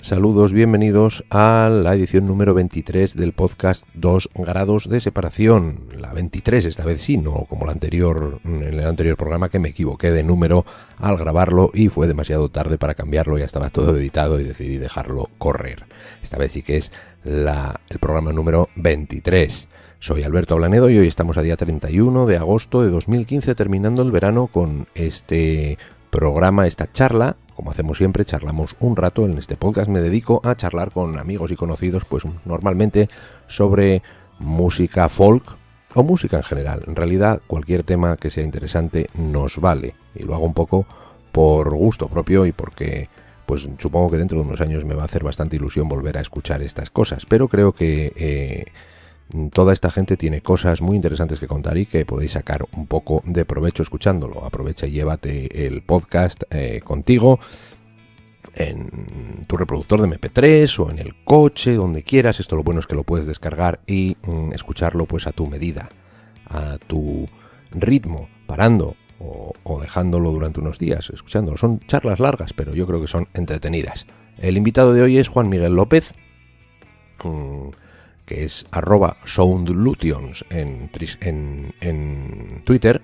Saludos, bienvenidos a la edición número 23 del podcast 2 grados de separación. La 23 esta vez sí, no como en el anterior programa que me equivoqué de número al grabarlo y fue demasiado tarde para cambiarlo, ya estaba todo editado y decidí dejarlo correr. Esta vez sí que es el programa número 23. Soy Alberto Ablanedo y hoy estamos a día 31 de agosto de 2015, terminando el verano con este programa, esta charla. Como hacemos siempre, charlamos un rato. En este podcast me dedico a charlar con amigos y conocidos, pues normalmente sobre música folk o música en general. En realidad, cualquier tema que sea interesante nos vale. Y lo hago un poco por gusto propio y porque, pues supongo que dentro de unos años me va a hacer bastante ilusión volver a escuchar estas cosas. Pero creo que toda esta gente tiene cosas muy interesantes que contar y que podéis sacar un poco de provecho escuchándolo. Aprovecha y llévate el podcast contigo en tu reproductor de MP3 o en el coche, donde quieras. Esto lo bueno es que lo puedes descargar y escucharlo pues a tu medida, a tu ritmo, parando o dejándolo durante unos días, escuchándolo. Son charlas largas, pero yo creo que son entretenidas. El invitado de hoy es Juan Miguel López, que es @soundlutions en Twitter,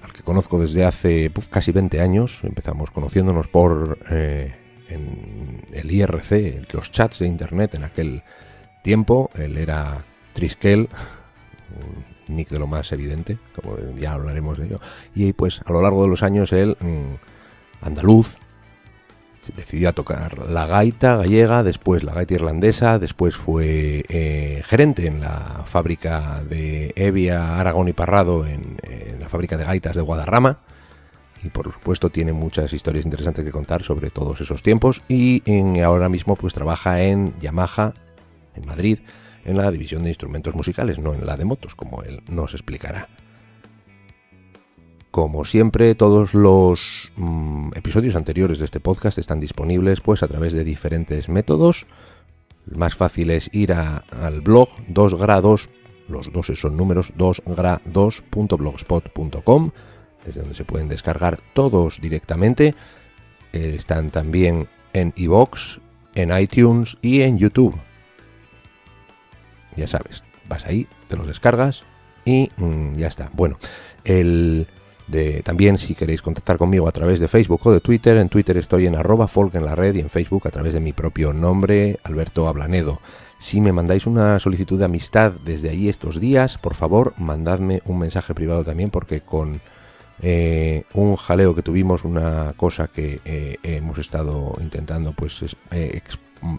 al que conozco desde hace casi 20 años. Empezamos conociéndonos por en el IRC, los chats de internet en aquel tiempo. Él era Triskel, un nick de lo más evidente, como ya hablaremos de ello. Y pues a lo largo de los años él, andaluz, decidió a tocar la gaita gallega, después la gaita irlandesa, después fue gerente en la fábrica de Evia, Aragón y Parrado, en la fábrica de gaitas de Guadarrama, y por supuesto tiene muchas historias interesantes que contar sobre todos esos tiempos, y ahora mismo pues trabaja en Yamaha, en Madrid, en la división de instrumentos musicales, no en la de motos, como él nos explicará. Como siempre, todos los episodios anteriores de este podcast están disponibles pues a través de diferentes métodos. El más fácil es ir al blog 2grados, los dos son números, 2grados.blogspot.com, desde donde se pueden descargar todos directamente. Están también en iVoox, en iTunes y en YouTube. Ya sabes, vas ahí, te los descargas y ya está. Bueno, también si queréis contactar conmigo a través de Facebook o de Twitter, en Twitter estoy en @folk en la red y en Facebook a través de mi propio nombre, Alberto Ablanedo. Si me mandáis una solicitud de amistad desde allí estos días, por favor, mandadme un mensaje privado también, porque con un jaleo que tuvimos, una cosa que hemos estado intentando pues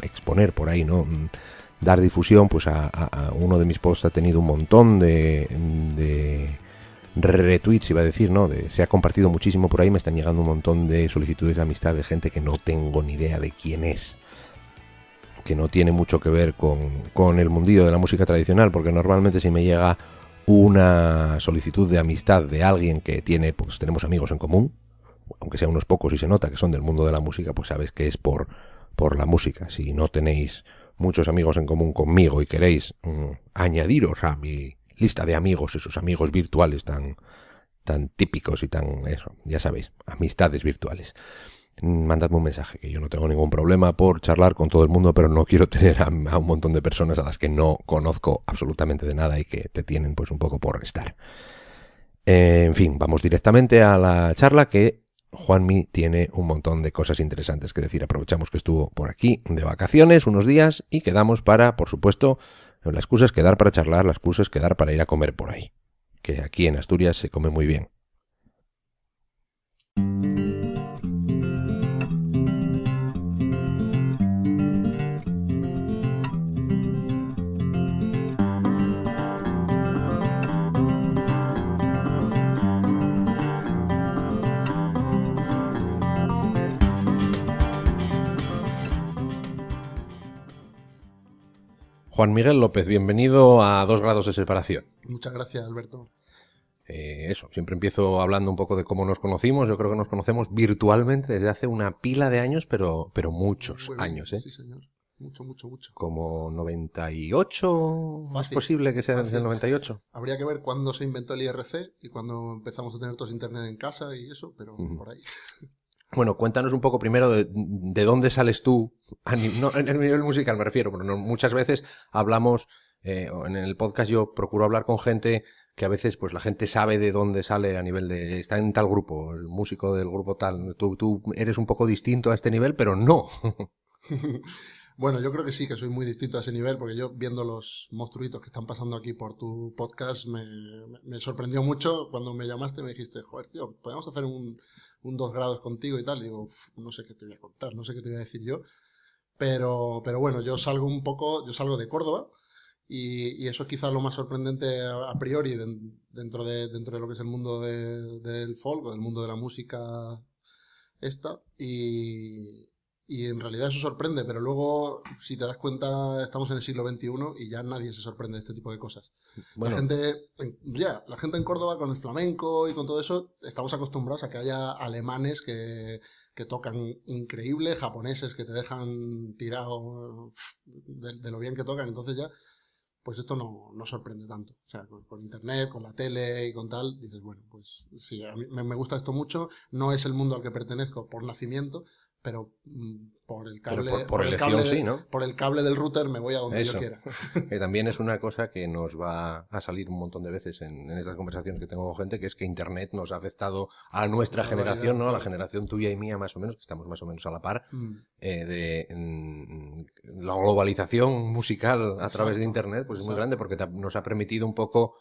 exponer por ahí, ¿no? Dar difusión, pues a uno de mis posts ha tenido un montón de retweets, iba a decir, ¿no? Se ha compartido muchísimo por ahí, me están llegando un montón de solicitudes de amistad de gente que no tengo ni idea de quién es, que no tiene mucho que ver con el mundillo de la música tradicional, porque normalmente si me llega una solicitud de amistad de alguien que tenemos amigos en común, aunque sean unos pocos y se nota que son del mundo de la música, pues sabes que es por la música. Si no tenéis muchos amigos en común conmigo y queréis añadiros a mi lista de amigos, esos amigos virtuales tan típicos y ya sabéis, amistades virtuales, mandadme un mensaje, que yo no tengo ningún problema por charlar con todo el mundo, pero no quiero tener a un montón de personas a las que no conozco absolutamente de nada y que te tienen pues un poco por restar. En fin, vamos directamente a la charla, que Juanmi tiene un montón de cosas interesantes que decir. Aprovechamos que estuvo por aquí de vacaciones unos días y quedamos para, por supuesto, la excusa es quedar para charlar, la excusa es quedar para ir a comer por ahí, que aquí en Asturias se come muy bien. Juan Miguel López, bienvenido a 2 grados de separación. Muchas gracias, Alberto. Siempre empiezo hablando un poco de cómo nos conocimos. Yo creo que nos conocemos virtualmente desde hace una pila de años, pero muchos años, ¿eh? Sí, señor. Mucho. Como 98, Fácil, ¿es posible que sea desde el 98? Habría que ver cuándo se inventó el IRC y cuándo empezamos a tener todos internet en casa y eso, pero por ahí. Bueno, cuéntanos un poco primero de dónde sales tú, no, en el nivel musical me refiero, pero muchas veces hablamos, o en el podcast yo procuro hablar con gente que a veces pues la gente sabe de dónde sale a nivel de, está en tal grupo, el músico del grupo tal, tú eres un poco distinto a este nivel, pero no. Bueno, yo creo que sí, que soy muy distinto a ese nivel, porque yo viendo los monstruitos que están pasando aquí por tu podcast, me sorprendió mucho cuando me llamaste y me dijiste, joder, tío, podemos hacer un 2 grados contigo y tal. Digo, no sé qué te voy a contar, no sé qué te voy a decir yo, pero bueno, yo salgo de Córdoba y eso es quizás lo más sorprendente a priori dentro de lo que es el mundo del folk o del mundo de la música esta y en realidad eso sorprende, pero luego, si te das cuenta, estamos en el siglo XXI y ya nadie se sorprende de este tipo de cosas. Bueno, La gente en Córdoba con el flamenco y con todo eso, estamos acostumbrados a que haya alemanes que tocan increíble, japoneses que te dejan tirado de lo bien que tocan, entonces ya, pues esto no sorprende tanto. O sea, con internet, con la tele y con tal, dices, bueno, pues sí, a mí me gusta esto mucho, no es el mundo al que pertenezco por nacimiento, pero por el cable, pero por elección sí, ¿no? por el cable del router me voy a donde Eso, yo quiera. que también es una cosa que nos va a salir un montón de veces en estas conversaciones que tengo con gente, que es que Internet nos ha afectado a nuestra generación, ¿no? A la generación tuya y mía más o menos, que estamos más o menos a la par, la globalización musical a través de Internet, pues es muy grande porque nos ha permitido un poco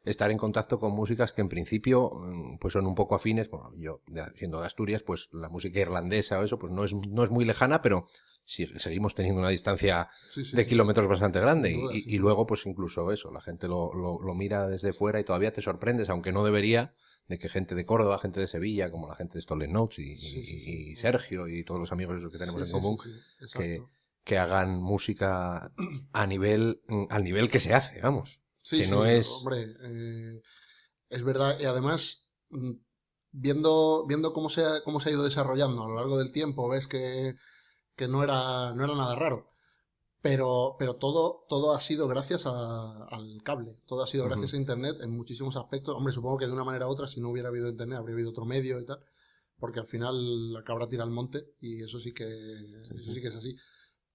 estar en contacto con músicas que en principio pues son un poco afines. Bueno, yo siendo de Asturias, pues la música irlandesa o eso pues no es muy lejana, pero sí, seguimos teniendo una distancia de kilómetros bastante grande y luego pues incluso eso, la gente lo mira desde fuera y todavía te sorprendes, aunque no debería, de que gente de Córdoba, gente de Sevilla, como la gente de Stolen Notes y Sergio y todos los amigos esos que tenemos en común, que hagan música al nivel que se hace, vamos. Sí, que no es... hombre, es verdad, y además, viendo cómo se ha ido desarrollando a lo largo del tiempo, ves que no era nada raro, pero todo ha sido gracias al cable, todo ha sido gracias a Internet en muchísimos aspectos. Hombre, supongo que de una manera u otra, si no hubiera habido Internet, habría habido otro medio y tal, porque al final la cabra tira al monte, y eso sí que es así.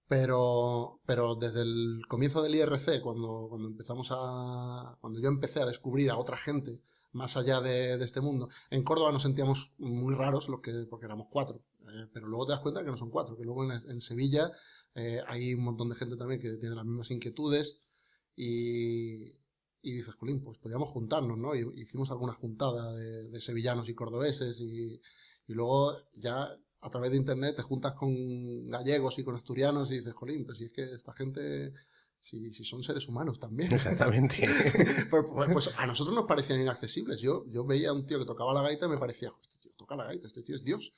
Pero desde el comienzo del IRC, cuando yo empecé a descubrir a otra gente más allá de este mundo, en Córdoba nos sentíamos muy raros porque éramos 4, pero luego te das cuenta que no son 4, que luego en Sevilla hay un montón de gente también que tiene las mismas inquietudes y dices, jolín, pues podíamos juntarnos, ¿no? Y hicimos alguna juntada de sevillanos y cordobeses y luego ya a través de internet te juntas con gallegos y con asturianos y dices, jolín, pues si es que esta gente, si son seres humanos también. Exactamente. pues a nosotros nos parecían inaccesibles. Yo veía a un tío que tocaba la gaita y me parecía, este tío toca la gaita, este tío es Dios.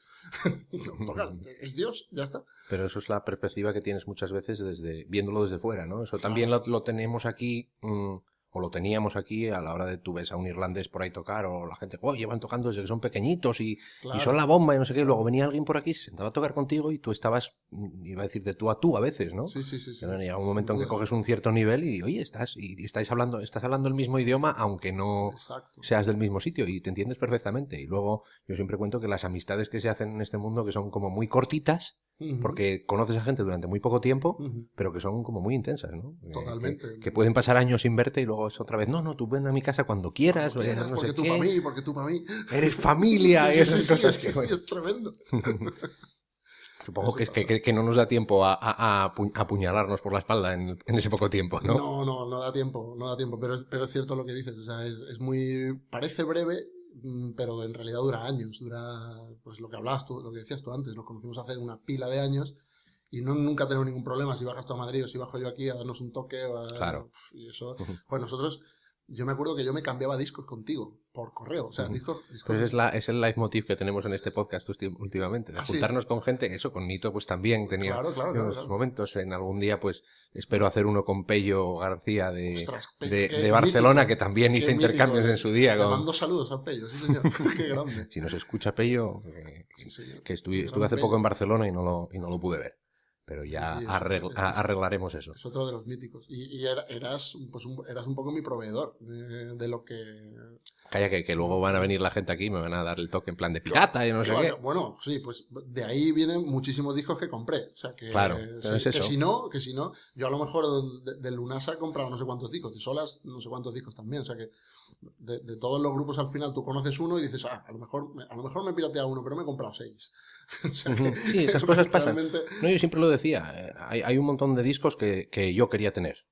Es Dios, ya está. Pero eso es la perspectiva que tienes muchas veces viéndolo desde fuera, ¿no? Eso también lo tenemos aquí... o lo teníamos aquí a la hora de tú ves a un irlandés por ahí tocar o la gente, llevan tocando desde que son pequeñitos y son la bomba y no sé qué, luego venía alguien por aquí, se sentaba a tocar contigo y tú estabas, iba a decir de tú a tú a veces, ¿no? Sí. Llega un momento en que coges un cierto nivel y oye, estás hablando el mismo idioma aunque no seas del mismo sitio y te entiendes perfectamente. Y luego yo siempre cuento que las amistades que se hacen en este mundo que son como muy cortitas, porque conoces a gente durante muy poco tiempo, pero que son como muy intensas, ¿no? Totalmente. Que pueden pasar años sin verte y luego es otra vez, no, tú ven a mi casa cuando quieras. No porque sé tú qué. para mí, porque tú para mí. Eres familia y esas cosas. Sí, es tremendo. Supongo que no nos da tiempo a apuñalarnos por la espalda en ese poco tiempo, ¿no? No da tiempo, pero es cierto lo que dices, o sea, parece breve, pero en realidad dura años, pues lo que hablabas tú, lo que decías tú antes, nos conocimos hace una pila de años y nunca tenemos ningún problema si bajas tú a Madrid o si bajo yo aquí a darnos un toque claro. Y eso, pues nosotros, yo me acuerdo que yo me cambiaba discos contigo por correo, o sea, discos. Pues es el leitmotiv que tenemos en este podcast últimamente, de juntarnos con gente, eso con Nito pues también tenía unos momentos, en algún día pues espero hacer uno con Pello García de Barcelona, mítico, que también hice intercambios en su día. Le mando saludos a Pello, sí señor, qué grande. Si nos escucha Pello, que estuve hace poco en Barcelona y no lo pude ver. pero Sí, ya sí, arreglaremos eso. es otro de los míticos. Y eras, pues eras un poco mi proveedor de lo que... Calla que luego van a venir la gente aquí y me van a dar el toque en plan de pirata y no sé qué. Bueno, sí, pues de ahí vienen muchísimos discos que compré. O sea, Claro, pero es eso. que si no, yo a lo mejor de Lunasa he comprado no sé cuántos discos, de Solas no sé cuántos discos también. O sea que de todos los grupos al final tú conoces uno y dices, a lo mejor me he pirateado uno, pero me he comprado 6. O sea que, sí, esas cosas pasan. realmente... No, yo siempre lo decía, hay un montón de discos que yo quería tener.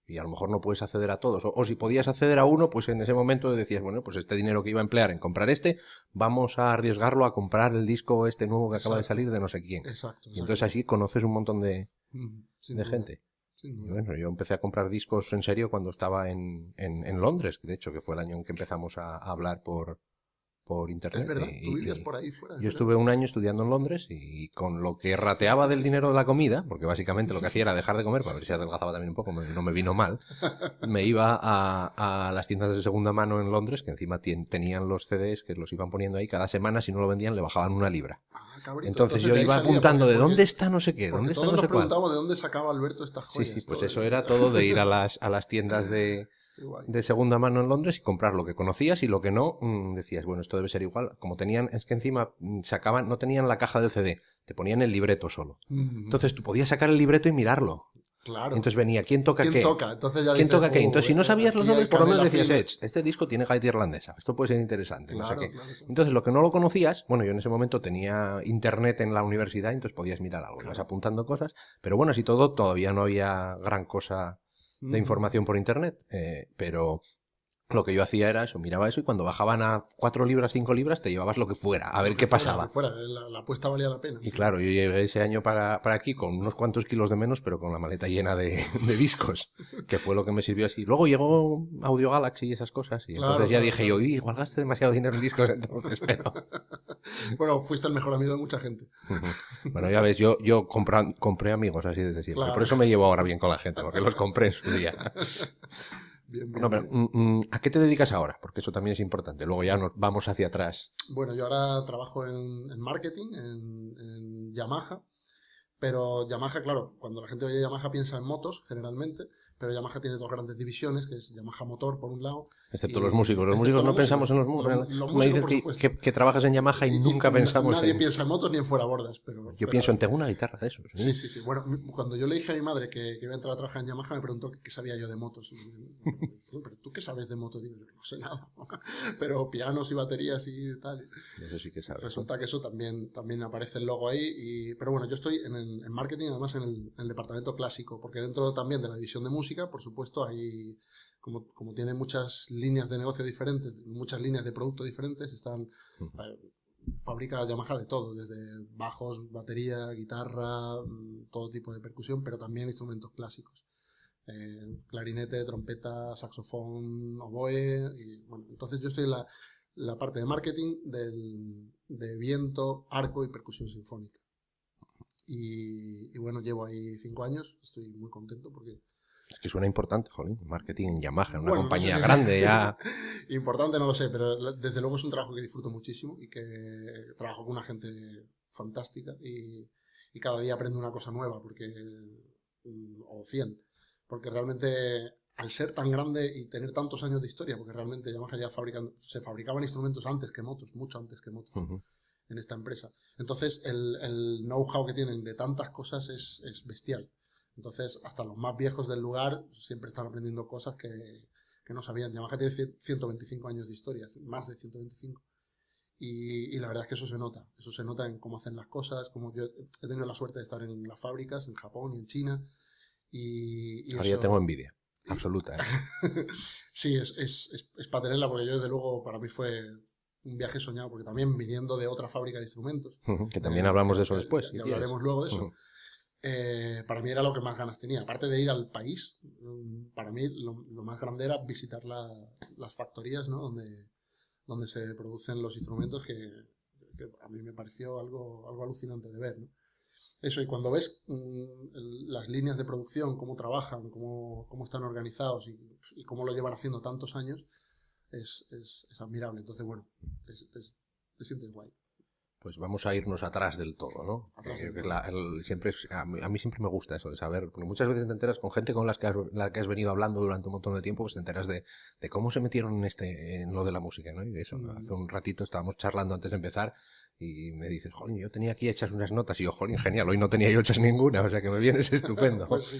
Y a lo mejor no puedes acceder a todos. O si podías acceder a uno, pues en ese momento decías, bueno, pues este dinero que iba a emplear en comprar vamos a arriesgarlo a comprar el disco este nuevo que acaba de salir de no sé quién. Exacto. Y entonces así conoces un montón de gente. Sin Y duda. bueno, yo empecé a comprar discos en serio cuando estaba en Londres, de hecho, que fue el año en que empezamos a hablar por internet. Es verdad, tú vivías por ahí fuera. Yo estuve un año estudiando en Londres y con lo que rateaba del dinero de la comida, porque básicamente lo que hacía era dejar de comer para ver si adelgazaba también un poco, no me vino mal, me iba a las tiendas de segunda mano en Londres, que encima tenían los CDs que los iban poniendo ahí, cada semana si no lo vendían le bajaban una libra. Cabrito, entonces yo iba apuntando de dónde está no sé qué, dónde está no sé cuál. Todos nos preguntábamos de dónde sacaba Alberto estas joyas. Sí, pues eso era todo de ir a las tiendas de segunda mano en Londres y comprar lo que conocías y lo que no, decías, bueno, esto debe ser igual. Como es que encima no tenían la caja del CD, te ponían el libreto solo. Entonces tú podías sacar el libreto y mirarlo. Claro. Entonces venía, ¿quién toca qué? Entonces ya ¿Quién dices, toca qué? Entonces si no sabías los nombres, por lo menos decías, Film. este disco tiene gaita irlandesa, esto puede ser interesante, Claro, no sé qué. claro. Entonces lo que no lo conocías, bueno, yo en ese momento tenía internet en la universidad, entonces podías mirar algo, ibas apuntando cosas, pero bueno, así todo, todavía no había gran cosa de información por internet, pero lo que yo hacía era eso, miraba eso y cuando bajaban a 4 libras, 5 libras, te llevabas lo que fuera, a ver qué pasaba. La apuesta valía la pena. Y claro, yo llegué ese año para aquí con unos cuantos kilos de menos, pero con la maleta llena de discos, que fue lo que me sirvió así. Luego llegó Audio Galaxy y esas cosas, y entonces ya dije yo, igual gasté demasiado dinero en discos entonces, pero... Bueno, fuiste el mejor amigo de mucha gente. Bueno, ya ves, yo compré amigos así desde siempre, por eso me llevo ahora bien con la gente, porque los compré en su día. Bien, no, pero ¿a qué te dedicas ahora? Porque eso también es importante. Luego ya nos vamos hacia atrás. Bueno, yo ahora trabajo en marketing, en Yamaha. Pero Yamaha, claro, cuando la gente oye Yamaha piensa en motos, generalmente, pero Yamaha tiene dos grandes divisiones, que es Yamaha Motor, por un lado. Excepto los músicos. Los músicos no pensamos en los músicos. Me dices que trabajas en Yamaha y nunca pensamos nadie piensa en motos ni en fuerabordas. Yo pienso en tengo una guitarra de esos. Sí. Bueno, cuando yo le dije a mi madre que iba a entrar a trabajar en Yamaha, me preguntó qué sabía yo de motos. ¿Pero tú qué sabes de motos? Digo, no sé nada. Pero pianos y baterías y tal. Eso sí que sabes. Resulta que eso también aparece el logo ahí. Pero bueno, yo estoy en marketing, además en el departamento clásico, porque dentro también de la división de música, por supuesto, hay, como tiene muchas líneas de negocio diferentes, muchas líneas de producto diferentes, fabrica Yamaha de todo, desde bajos, batería, guitarra, todo tipo de percusión, pero también instrumentos clásicos. Clarinete, trompeta, saxofón, oboe, y bueno, entonces yo estoy en la parte de marketing de viento, arco y percusión sinfónica. Y bueno, llevo ahí 5 años, estoy muy contento porque... Es que suena importante, jolín, marketing en Yamaha, una compañía grande ya... Importante no lo sé, pero desde luego es un trabajo que disfruto muchísimo y que trabajo con una gente fantástica y cada día aprendo una cosa nueva, o 100, porque realmente al ser tan grande y tener tantos años de historia, porque realmente Yamaha ya se fabricaban instrumentos antes que motos, mucho antes que motos. En esta empresa. Entonces, el know-how que tienen de tantas cosas es bestial. Entonces, hasta los más viejos del lugar siempre están aprendiendo cosas que no sabían. Yamaha tiene 125 años de historia, más de 125. Y la verdad es que eso se nota en cómo hacen las cosas, como yo he tenido la suerte de estar en las fábricas, en Japón y en China. Ahora ya tengo envidia, absoluta. Sí, es para tenerla, porque yo desde luego, para mí fue un viaje soñado, porque también viniendo de otra fábrica de instrumentos, que también hablamos de eso después. Ya hablaremos luego de eso. Para mí era lo que más ganas tenía. Aparte de ir al país, para mí lo más grande era visitar las factorías, ¿no? donde se producen los instrumentos, que a mí me pareció algo alucinante de ver, ¿no? Eso, y cuando ves las líneas de producción, cómo trabajan, cómo están organizados y cómo lo llevan haciendo tantos años, es admirable. Entonces, bueno, te sientes guay. Pues vamos a irnos atrás del todo, ¿no? Creo que a mí siempre me gusta eso de saber, porque muchas veces te enteras con gente con la que has venido hablando durante un montón de tiempo, pues te enteras de cómo se metieron en lo de la música, ¿no? Y eso, hace un ratito estábamos charlando antes de empezar y me dices, jolín, yo tenía aquí hechas unas notas y yo, jolín, genial, hoy no tenía yo hechas ninguna, o sea que me vienes estupendo. Pues sí.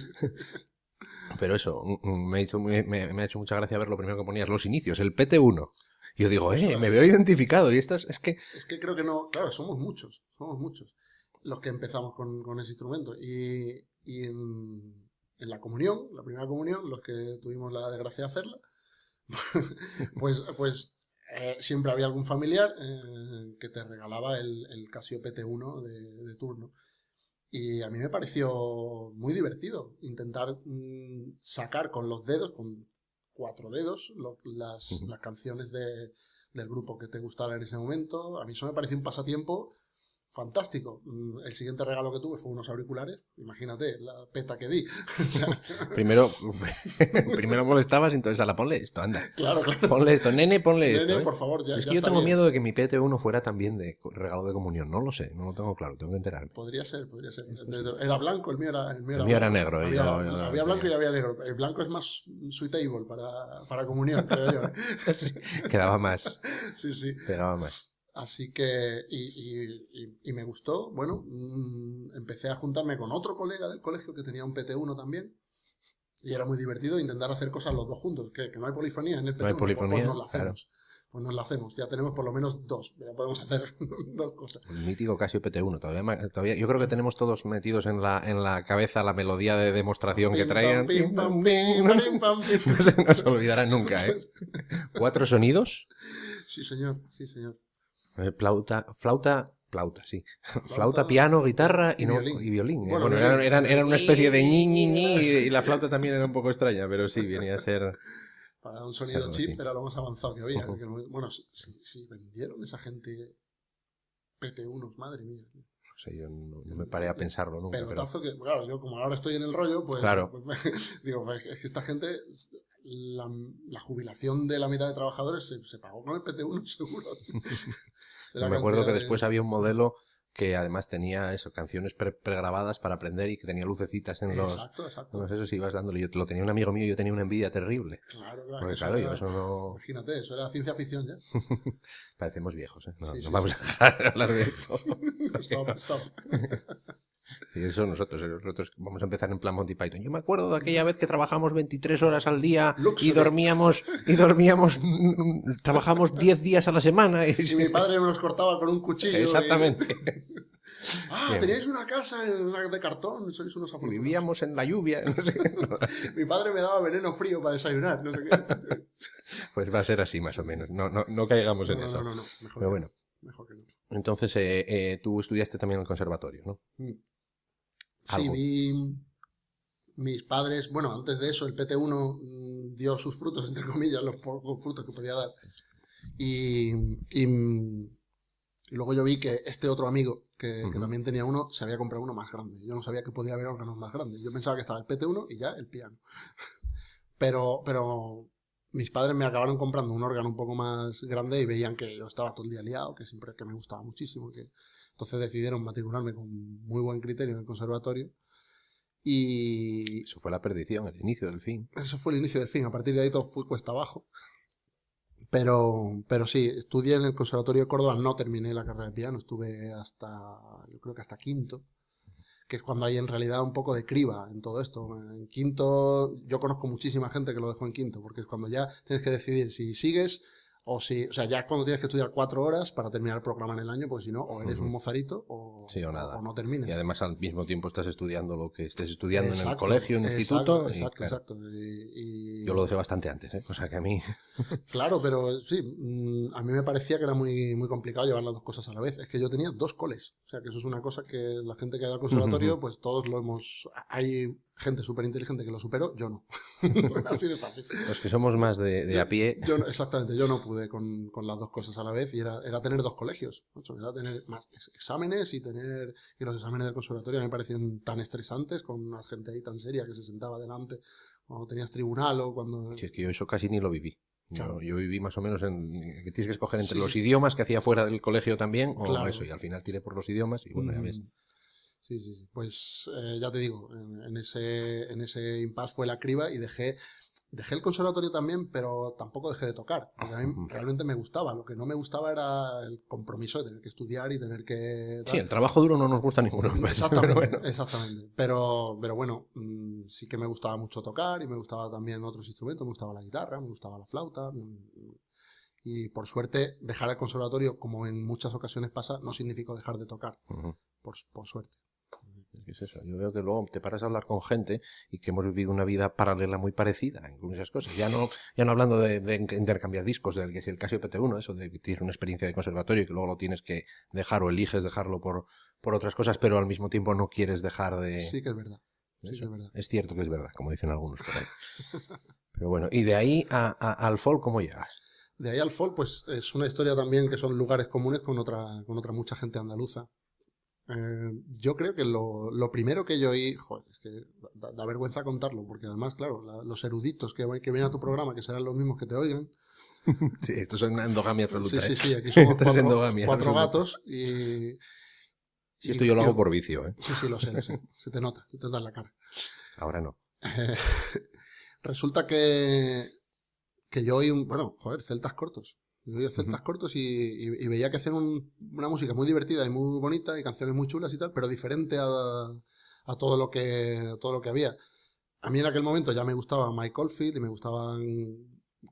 Pero eso, me ha hecho mucha gracia ver lo primero que ponías, los inicios, el PT1. Yo digo, me veo identificado. Y estas es que creo que no, claro, somos muchos los que empezamos con ese instrumento. Y en la comunión, la primera comunión, los que tuvimos la desgracia de hacerla, pues siempre había algún familiar que te regalaba el Casio PT1 de turno. Y a mí me pareció muy divertido intentar sacar con los dedos, con 4 dedos, las canciones del grupo que te gustara en ese momento. A mí eso me pareció un pasatiempo fantástico. El siguiente regalo que tuve fue unos auriculares. Imagínate la peta que di. O sea, primero molestabas y entonces ponle esto, anda. Claro. Ponle esto, nene, ponle esto. Por favor, ya. Es que yo tengo miedo de que mi PT1 fuera también de regalo de comunión. No lo sé, no lo tengo claro, tengo que enterarme. Podría ser. Era blanco, el mío era negro. Había blanco y había negro. El blanco es más suitable para comunión, creo yo. Sí, quedaba más. Sí. Pegaba más. Así que, y me gustó, bueno, empecé a juntarme con otro colega del colegio que tenía un PT1 también, y era muy divertido intentar hacer cosas los dos juntos, que no hay polifonía en el PT1, no hay polifonía, pues nos la hacemos. Claro. Pues nos la hacemos, ya tenemos por lo menos 2, ya podemos hacer 2 cosas. El mítico Casio PT1, todavía yo creo que tenemos todos metidos en la cabeza la melodía de demostración que traían. No se nos olvidará nunca, ¿eh? 4 sonidos. Sí, señor. Flauta, sí. Flauta, piano, guitarra y violín. Bueno, eran una especie de ñi, y la flauta también era un poco extraña, pero sí, venía a ser... Para un sonido chip era lo más avanzado que había. Bueno, si vendieron esa gente PT1, madre mía. No sé, yo no me paré a pensarlo nunca. Pelotazo que, claro, yo como ahora estoy en el rollo, pues, claro. Digo, pues, es que esta gente... La jubilación de la mitad de trabajadores se pagó con el PT1 seguro. Me acuerdo que después había un modelo que además tenía eso, canciones pregrabadas para aprender y que tenía lucecitas en los... Exacto. No sé, eso sí ibas dándole. Yo lo tenía un amigo mío y yo tenía una envidia terrible. Claro. Porque claro, yo eso no... Imagínate, eso era ciencia ficción ya. Parecemos viejos, ¿eh? No sí, vamos a dejar de hablar de esto. Stop. Y eso nosotros vamos a empezar en plan Monty Python. Yo me acuerdo de aquella vez que trabajamos 23 horas al día y dormíamos, trabajamos 10 días a la semana. Y mi padre me los cortaba con un cuchillo. Exactamente. Teníais una casa de cartón, sois unos afortunados. Vivíamos en la lluvia, no sé. Mi padre me daba veneno frío para desayunar, no sé qué. Pues va a ser así más o menos, no caigamos en eso. No, pero bueno. Mejor que no. Entonces, tú estudiaste también en el conservatorio, ¿no? Sí, mis padres, bueno, antes de eso el PT1 dio sus frutos, entre comillas, los pocos frutos que podía dar. Y luego yo vi que este otro amigo, que también tenía uno, se había comprado uno más grande. Yo no sabía que podía haber órganos más grandes. Yo pensaba que estaba el PT1 y ya el piano. Pero mis padres me acabaron comprando un órgano un poco más grande y veían que yo estaba todo el día liado, que siempre que me gustaba muchísimo. Entonces decidieron matricularme con muy buen criterio en el conservatorio. Y eso fue la perdición, el inicio del fin. Eso fue el inicio del fin. A partir de ahí todo fue cuesta abajo. Pero sí, estudié en el Conservatorio de Córdoba, no terminé la carrera de piano, estuve yo creo que hasta quinto, que es cuando hay en realidad un poco de criba en todo esto. En quinto, yo conozco muchísima gente que lo dejó en quinto, porque es cuando ya tienes que decidir si sigues o sea, ya es cuando tienes que estudiar 4 horas para terminar el programa en el año, porque si no, o eres un mozarito o no terminas. Y además al mismo tiempo estás estudiando lo que estés estudiando en el colegio, en el instituto. Exacto. Yo lo dejé bastante antes, ¿eh? O sea que a mí... Claro, pero sí, a mí me parecía que era muy, muy complicado llevar las 2 cosas a la vez. Es que yo tenía 2 coles. O sea, que eso es una cosa que la gente que ha ido al conservatorio, pues todos lo hemos... Hay gente súper inteligente que lo superó, yo no. Así de fácil. Los que somos más de a pie... Exactamente, yo no pude con las 2 cosas a la vez y era tener 2 colegios. Era tener más exámenes y los exámenes del conservatorio me parecían tan estresantes con una gente ahí tan seria que se sentaba delante cuando tenías tribunal o cuando... Sí, es que yo eso casi ni lo viví. Claro. Yo viví más o menos en que tienes que escoger entre Sí, los sí. idiomas que hacía fuera del colegio también, o Claro. eso, y al final tiré por los idiomas y bueno, ya ves. Sí, sí, sí. Pues ya te digo, en ese impasse fue la criba y dejé el conservatorio también, pero tampoco dejé de tocar, porque a mí realmente me gustaba. Lo que no me gustaba era el compromiso de tener que estudiar y tener que... Sí, el trabajo duro no nos gusta a ninguno. Exactamente, pero bueno. exactamente. Pero bueno, sí que me gustaba mucho tocar y me gustaba también otros instrumentos, me gustaba la guitarra, me gustaba la flauta. Y por suerte, dejar el conservatorio, como en muchas ocasiones pasa, no significó dejar de tocar, por suerte. ¿Qué es eso? Yo veo que luego te paras a hablar con gente y que hemos vivido una vida paralela muy parecida en esas cosas. Ya no hablando de intercambiar discos, del que es el caso de PT1, eso de que tienes una experiencia de conservatorio y que luego lo tienes que dejar o eliges dejarlo por otras cosas, pero al mismo tiempo no quieres dejar de... Sí que es verdad. Sí que es verdad. Es cierto que es verdad, como dicen algunos por ahí. Pero bueno, y de ahí al folk, ¿cómo llegas? De ahí al folk, pues es una historia también que son lugares comunes con otra mucha gente andaluza. Yo creo que lo primero que yo oí, joder, es que da vergüenza contarlo, porque además, claro, los eruditos que vienen a tu programa, que serán los mismos que te oigan. Sí, esto es una endogamia absoluta. Sí, sí, sí, aquí somos cuatro absoluta. Gatos y esto yo lo hago por vicio, ¿eh? Sí, lo sé, se te nota en la cara. Ahora no. Resulta que yo oí celtas cortos. Yo oía celtas cortos y veía que hacían una música muy divertida y muy bonita y canciones muy chulas y tal, pero diferente a todo lo que había. A mí en aquel momento ya me gustaba Mike Oldfield y me gustaban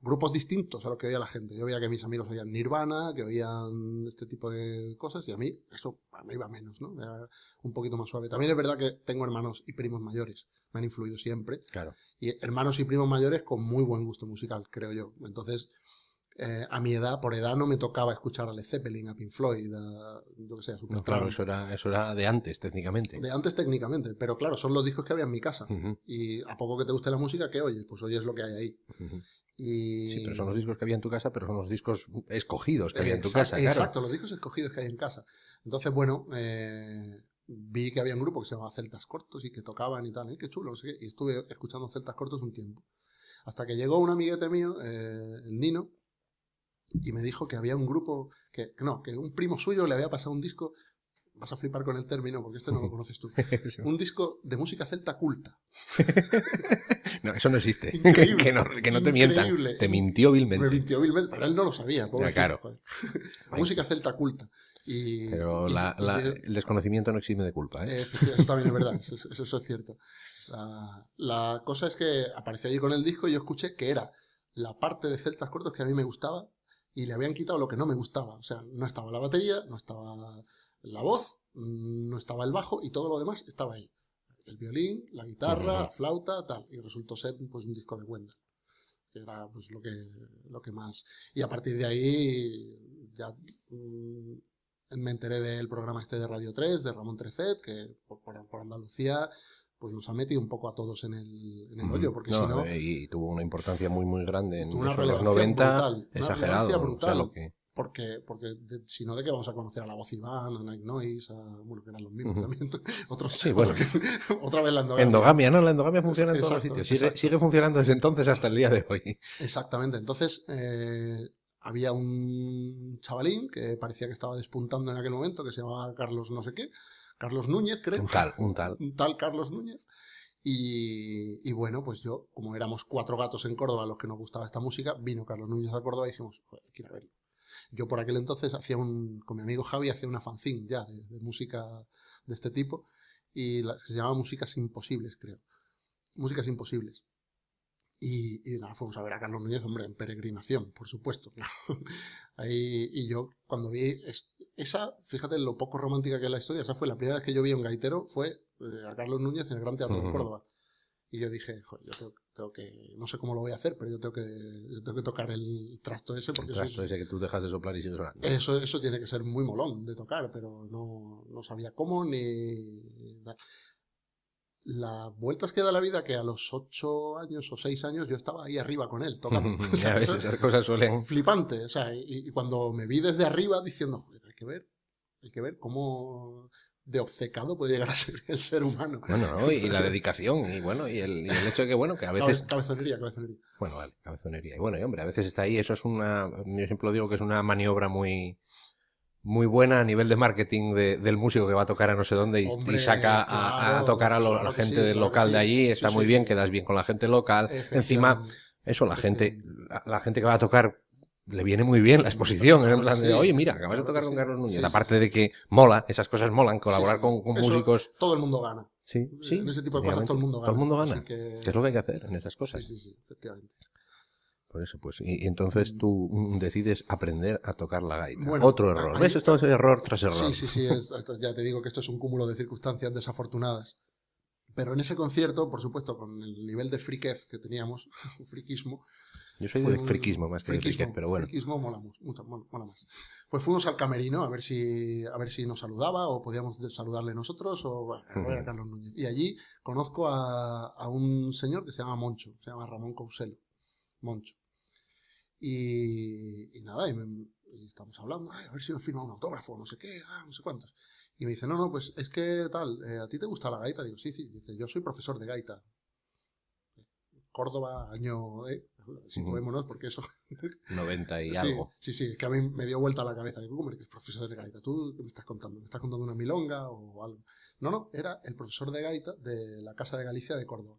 grupos distintos a lo que oía la gente. Yo veía que mis amigos oían Nirvana, que oían este tipo de cosas y a mí eso me iba menos, ¿no? Era un poquito más suave. También es verdad que tengo hermanos y primos mayores, me han influido siempre. Claro. Y hermanos y primos mayores con muy buen gusto musical, creo yo. Entonces... a mi edad, por edad, no me tocaba escuchar a Led Zeppelin, a Pink Floyd, yo que sé, a No, claro, eso era de antes, técnicamente. De antes, técnicamente, pero claro, son los discos que había en mi casa. Y a poco que te guste la música, ¿qué oyes? Pues oyes lo que hay ahí. Sí, pero son los discos que había en tu casa, pero son los discos escogidos que había en tu casa, claro. Exacto, los discos escogidos que hay en casa. Entonces, bueno, vi que había un grupo que se llamaba Celtas Cortos y que tocaban y tal, qué chulo, no sé qué, y estuve escuchando Celtas Cortos un tiempo. Hasta que llegó un amiguete mío, el Nino, y me dijo que había un grupo, que un primo suyo le había pasado un disco, vas a flipar con el término porque este no lo conoces tú, un disco de música celta culta. No, eso no existe. Increíble, que no te mientan. Te mintió vilmente. Me mintió vilmente, pero él no lo sabía. Ya, claro. Música celta culta. Pero el desconocimiento no exime de culpa, ¿eh? Eso también es verdad, eso es cierto. La cosa es que apareció allí con el disco y yo escuché que era la parte de celtas cortos que a mí me gustaba y le habían quitado lo que no me gustaba. O sea, no estaba la batería, no estaba la voz, no estaba el bajo y todo lo demás estaba ahí. El violín, la guitarra, la flauta, tal. Y resultó ser pues un disco de Wendell, que era pues lo que más. Y a partir de ahí ya me enteré del programa este de Radio 3, de Ramón Trecet, que por Andalucía pues nos ha metido un poco a todos en el hoyo, porque si no... Y tuvo una importancia muy, muy grande en los 90, brutal, exagerado. Brutal, o sea, porque si no, ¿de qué vamos a conocer a La Voz Iván, a Night Noise, que eran los mismos también? Otra vez la endogamia. Endogamia, ¿no? La endogamia funciona en todos los sitios. Sigue funcionando desde entonces hasta el día de hoy. Exactamente. Entonces, había un chavalín que parecía que estaba despuntando en aquel momento, que se llamaba Carlos no sé qué, Carlos Núñez, creo. Un tal Carlos Núñez. Y bueno, pues yo, como éramos 4 gatos en Córdoba a los que nos gustaba esta música, vino Carlos Núñez a Córdoba y dijimos, joder, quiero verlo. Yo por aquel entonces con mi amigo Javi hacía una fanzine ya de música de este tipo y se llamaba Músicas Imposibles, creo. Músicas Imposibles. Y nada, fuimos a ver a Carlos Núñez, hombre, en peregrinación, por supuesto. Y yo cuando vi esa, fíjate lo poco romántica que es la historia, esa fue la primera vez que yo vi a un gaitero, fue a Carlos Núñez en el Gran Teatro de Córdoba. Y yo dije, joder, yo tengo que, no sé cómo lo voy a hacer, pero yo tengo que tocar el trasto ese. Porque el trasto ese que tú dejas de soplar y sigues sonando. Eso tiene que ser muy molón de tocar, pero no sabía cómo ni... Las vueltas que da la vida, que a los 8 años o 6 años yo estaba ahí arriba con él, tocando. Ya ves, esas cosas suelen... Flipante, o sea, y cuando me vi desde arriba diciendo, joder, hay que ver cómo de obcecado puede llegar a ser el ser humano. Bueno, ¿no? Y la dedicación, y bueno, y el hecho de que, bueno, que a veces... Cabezonería. Bueno, vale, cabezonería. Y bueno, y hombre, a veces está ahí, eso es yo siempre lo digo que es una maniobra muy buena a nivel de marketing del músico que va a tocar a no sé dónde Hombre, y saca claro, a tocar a claro la que gente sí, del claro que local sí. de allí, está Sí, muy sí, bien, sí. quedas bien con la gente local. Encima, eso, la gente que va a tocar le viene muy bien la exposición, Claro en plan que de, sí, oye, mira, acabas de claro tocar que con sí. Carlos Núñez. Sí, sí, Aparte sí, de sí. que mola, esas cosas molan, Sí, colaborar sí. con Eso músicos. todo el mundo gana. Sí, sí, En ese tipo de cosas todo efectivamente, el mundo todo el gana. mundo Así gana, que que es lo que hay que hacer en esas sí, cosas. sí, efectivamente. Por eso, pues, y entonces tú decides aprender a tocar la gaita. Bueno, Otro error. ¿Ves? Esto es error tras error. sí, ya te digo que esto es un cúmulo de circunstancias desafortunadas. Pero en ese concierto, por supuesto, con el nivel de friquez que teníamos, friquismo, Yo soy de friquismo más que de friquez, friquismo, pero bueno. friquismo mola mucho, mola más. Pues fuimos al camerino a ver si nos saludaba o podíamos saludarle nosotros o bueno, a ver a Carlos Núñez. Y allí conozco a un señor que se llama Moncho, se llama Ramón Couselo, Moncho. Y nada, y estamos hablando, a ver si nos firma un autógrafo, no sé qué, no sé cuántos. Y me dice, no, pues es que tal, ¿a ti te gusta la gaita? Digo, sí. Dice, yo soy profesor de gaita. Córdoba, año, situémonos, porque eso... 90 y sí, algo. Sí, es que a mí me dio vuelta la cabeza. Digo, ¿cómo eres profesor de gaita? ¿Tú qué me estás contando? ¿Me estás contando una milonga o algo? No, era el profesor de gaita de la Casa de Galicia de Córdoba.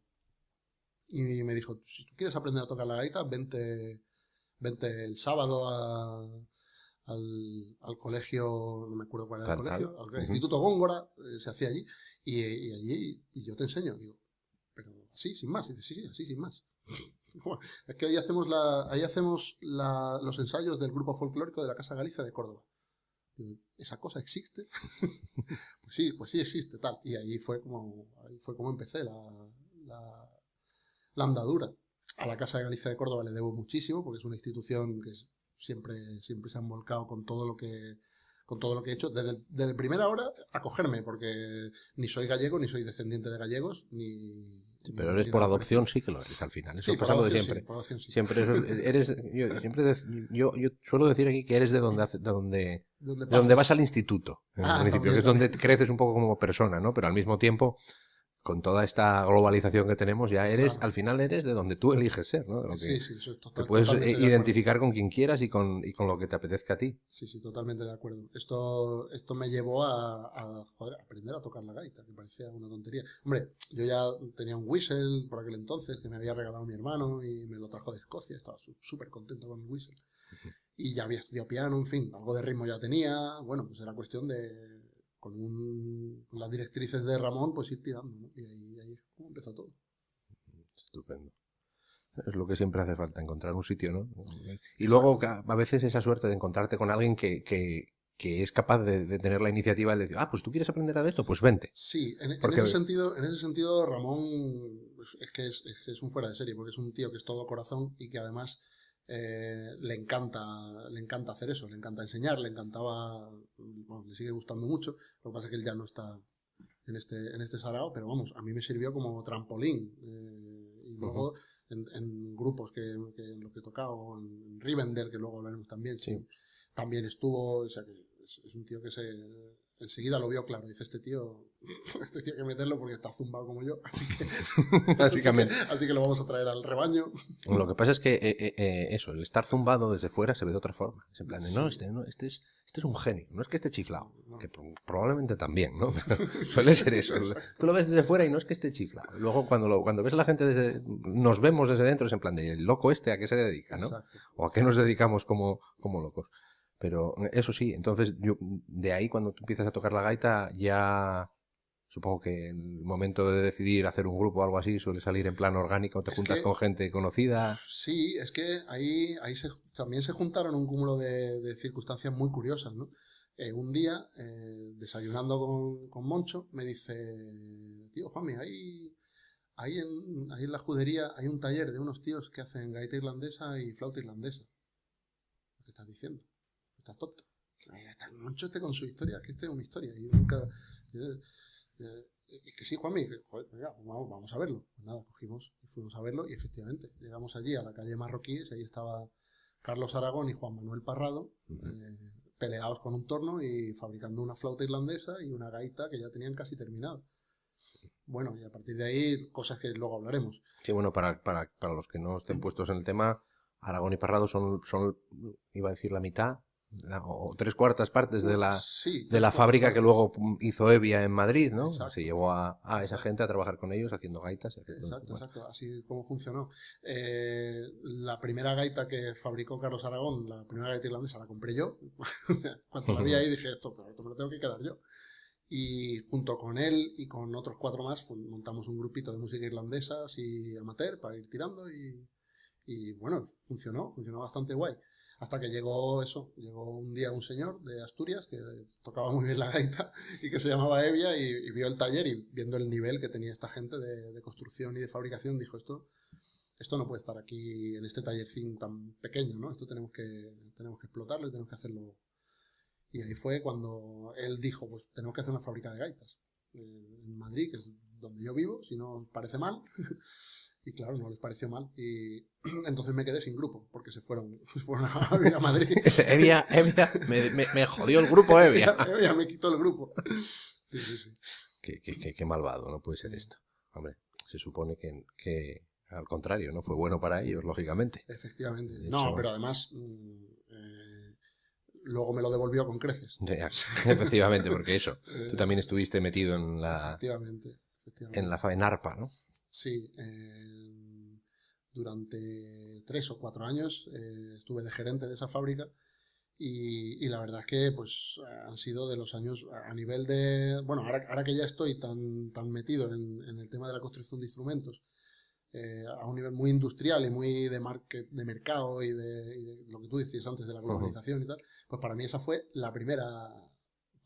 Y me dijo, si tú quieres aprender a tocar la gaita, vente el sábado al colegio, no me acuerdo cuál era el colegio, al Instituto Góngora, se hacía allí, y yo te enseño. Digo, pero así, sin más. Dice, sí, así, sin más. Bueno, es que ahí hacemos los ensayos del grupo folclórico de la Casa Galicia de Córdoba. Digo, ¿esa cosa existe? Pues sí existe, tal. Y ahí fue como empecé la andadura. A la Casa de Galicia de Córdoba le debo muchísimo, porque es una institución que siempre se han volcado con todo lo que he hecho, desde primera hora acogerme, porque ni soy gallego, ni soy descendiente de gallegos, ni... Sí, pero eres por adopción, sí que lo eres al final. Eso sí, pasa lo de siempre. Sí, por adopción, sí. Siempre eres, yo suelo decir aquí que eres de donde vas al instituto, en principio, también, que es donde creces un poco como persona, ¿no? Pero al mismo tiempo, con toda esta globalización que tenemos, ya al final eres de donde tú eliges ser, ¿no? De lo que sí, te puedes identificar con quien quieras y con lo que te apetezca a ti. Sí, totalmente de acuerdo. Esto me llevó a aprender a tocar la gaita, que parecía una tontería. Hombre, yo ya tenía un whistle por aquel entonces que me había regalado mi hermano y me lo trajo de Escocia, estaba súper contento con el whistle. Y ya había estudiado piano, en fin, algo de ritmo ya tenía. Bueno, pues era cuestión de... con las directrices de Ramón, pues ir tirando, ¿no? Y ahí es como empezó todo. Estupendo. Es lo que siempre hace falta, encontrar un sitio, ¿no? Y luego a veces esa suerte de encontrarte con alguien que es capaz de tener la iniciativa de decir, pues tú quieres aprender a esto, pues vente. Sí, en ese sentido Ramón es que es un fuera de serie, porque es un tío que es todo corazón y que además le encanta hacer eso, le encanta enseñar, le sigue gustando mucho. Lo que pasa es que él ya no está en este sarao, pero vamos, a mí me sirvió como trampolín. Y luego en grupos en los que he tocado, en Rivendell, que luego hablaremos también, sí, también estuvo, o sea que es un tío que enseguida lo vio claro. Dice, este tío hay que meterlo porque está zumbado como yo, así que básicamente. así que lo vamos a traer al rebaño. Lo que pasa es que eso, el estar zumbado desde fuera se ve de otra forma. Es en plan de, este es un genio, no es que esté chiflado, que probablemente también, ¿no? Suele ser eso. Tú lo ves desde fuera y no es que esté chiflado. Luego cuando ves a la gente nos vemos desde dentro, es en plan de, el loco ¿a qué se dedica, no? Exacto. O a qué nos dedicamos como locos. Pero eso sí, entonces de ahí cuando tú empiezas a tocar la gaita ya supongo que en el momento de decidir hacer un grupo o algo así suele salir en plan orgánico, te juntas con gente conocida. Sí, es que ahí también se juntaron un cúmulo de circunstancias muy curiosas, ¿no? Un día, desayunando con Moncho, me dice, tío, Juanmi, ahí en la judería hay un taller de unos tíos que hacen gaita irlandesa y flauta irlandesa. ¿Qué estás diciendo? Estás tonto. Está el Moncho con su historia, que es una historia. Y nunca... que sí, Juanmi, joder, venga, vamos a verlo. Pues nada, cogimos y fuimos a verlo y efectivamente llegamos allí a la calle Marroquíes y ahí estaba Carlos Aragón y Juan Manuel Parrado peleados con un torno y fabricando una flauta irlandesa y una gaita que ya tenían casi terminada. Bueno, y a partir de ahí, cosas que luego hablaremos. Sí, bueno, para los que no estén puestos en el tema, Aragón y Parrado son iba a decir la mitad, o 3/4 partes de Sí, de la fábrica que luego hizo Evia en Madrid, ¿no? Exacto. Se llevó a esa gente a trabajar con ellos haciendo gaitas. Exacto, exacto, así como funcionó. La primera gaita que fabricó Carlos Aragón, la primera gaita irlandesa, la compré yo. Cuando la vi ahí dije, esto me lo tengo que quedar yo. Y junto con él y con otros 4 más montamos un grupito de música irlandesa así amateur para ir tirando y bueno, funcionó bastante guay. Hasta que llegó un día un señor de Asturias que tocaba muy bien la gaita y que se llamaba Evia y vio el taller y viendo el nivel que tenía esta gente de construcción y de fabricación dijo esto no puede estar aquí en este tallercín tan pequeño, ¿no? Esto tenemos que explotarlo y tenemos que hacerlo. Y ahí fue cuando él dijo, pues tenemos que hacer una fábrica de gaitas en Madrid, que es donde yo vivo, si no os parece mal. Y claro, no les pareció mal. Y entonces me quedé sin grupo, porque se fueron a vivir a Madrid. Evia, me jodió el grupo, Evia. Evia me quitó el grupo. Sí. Qué malvado, no puede ser esto. Hombre, se supone que al contrario, ¿no? Fue bueno para ellos, lógicamente. Efectivamente. De No, hecho, pero además luego me lo devolvió con creces. Efectivamente, porque eso. Tú también estuviste metido en Efectivamente. En ARPA, ¿no? Sí. Durante 3 o 4 años estuve de gerente de esa fábrica y la verdad es que pues han sido de los años a nivel de... Bueno, ahora que ya estoy tan metido en el tema de la construcción de instrumentos, a un nivel muy industrial y muy de mercado y de lo que tú decías antes de la globalización y tal, pues para mí esa fue la primera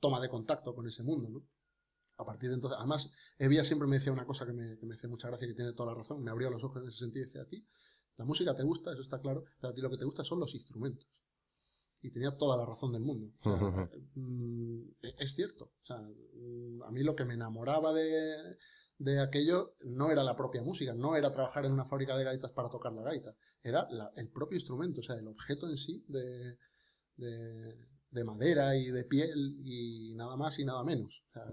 toma de contacto con ese mundo, ¿no? A partir de entonces, además, Evia siempre me decía una cosa que me hace mucha gracia y que tiene toda la razón, me abrió los ojos en ese sentido y decía, a ti, la música te gusta, eso está claro, pero a ti lo que te gusta son los instrumentos. Y tenía toda la razón del mundo. O sea, es cierto. O sea, a mí lo que me enamoraba de aquello no era la propia música, no era trabajar en una fábrica de gaitas para tocar la gaita, era el propio instrumento, o sea, el objeto en sí de madera y de piel y nada más y nada menos. O sea,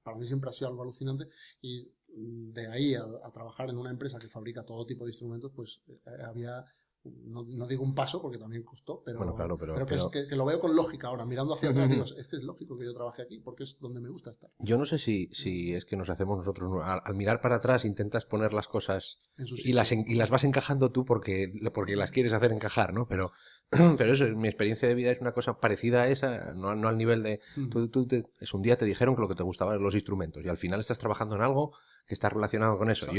para mí siempre ha sido algo alucinante y de ahí a trabajar en una empresa que fabrica todo tipo de instrumentos, pues había... No digo un paso porque también costó, pero, bueno, claro, pero que lo veo con lógica ahora, mirando hacia atrás, digo, es que es lógico que yo trabaje aquí porque es donde me gusta estar. Yo no sé si es que nos hacemos nosotros, al mirar para atrás intentas poner las cosas y las vas encajando tú porque las quieres hacer encajar, ¿no? Pero eso, mi experiencia de vida es una cosa parecida a esa, no al nivel de... Es un día te dijeron que lo que te gustaba eran los instrumentos y al final estás trabajando en algo que está relacionado con eso.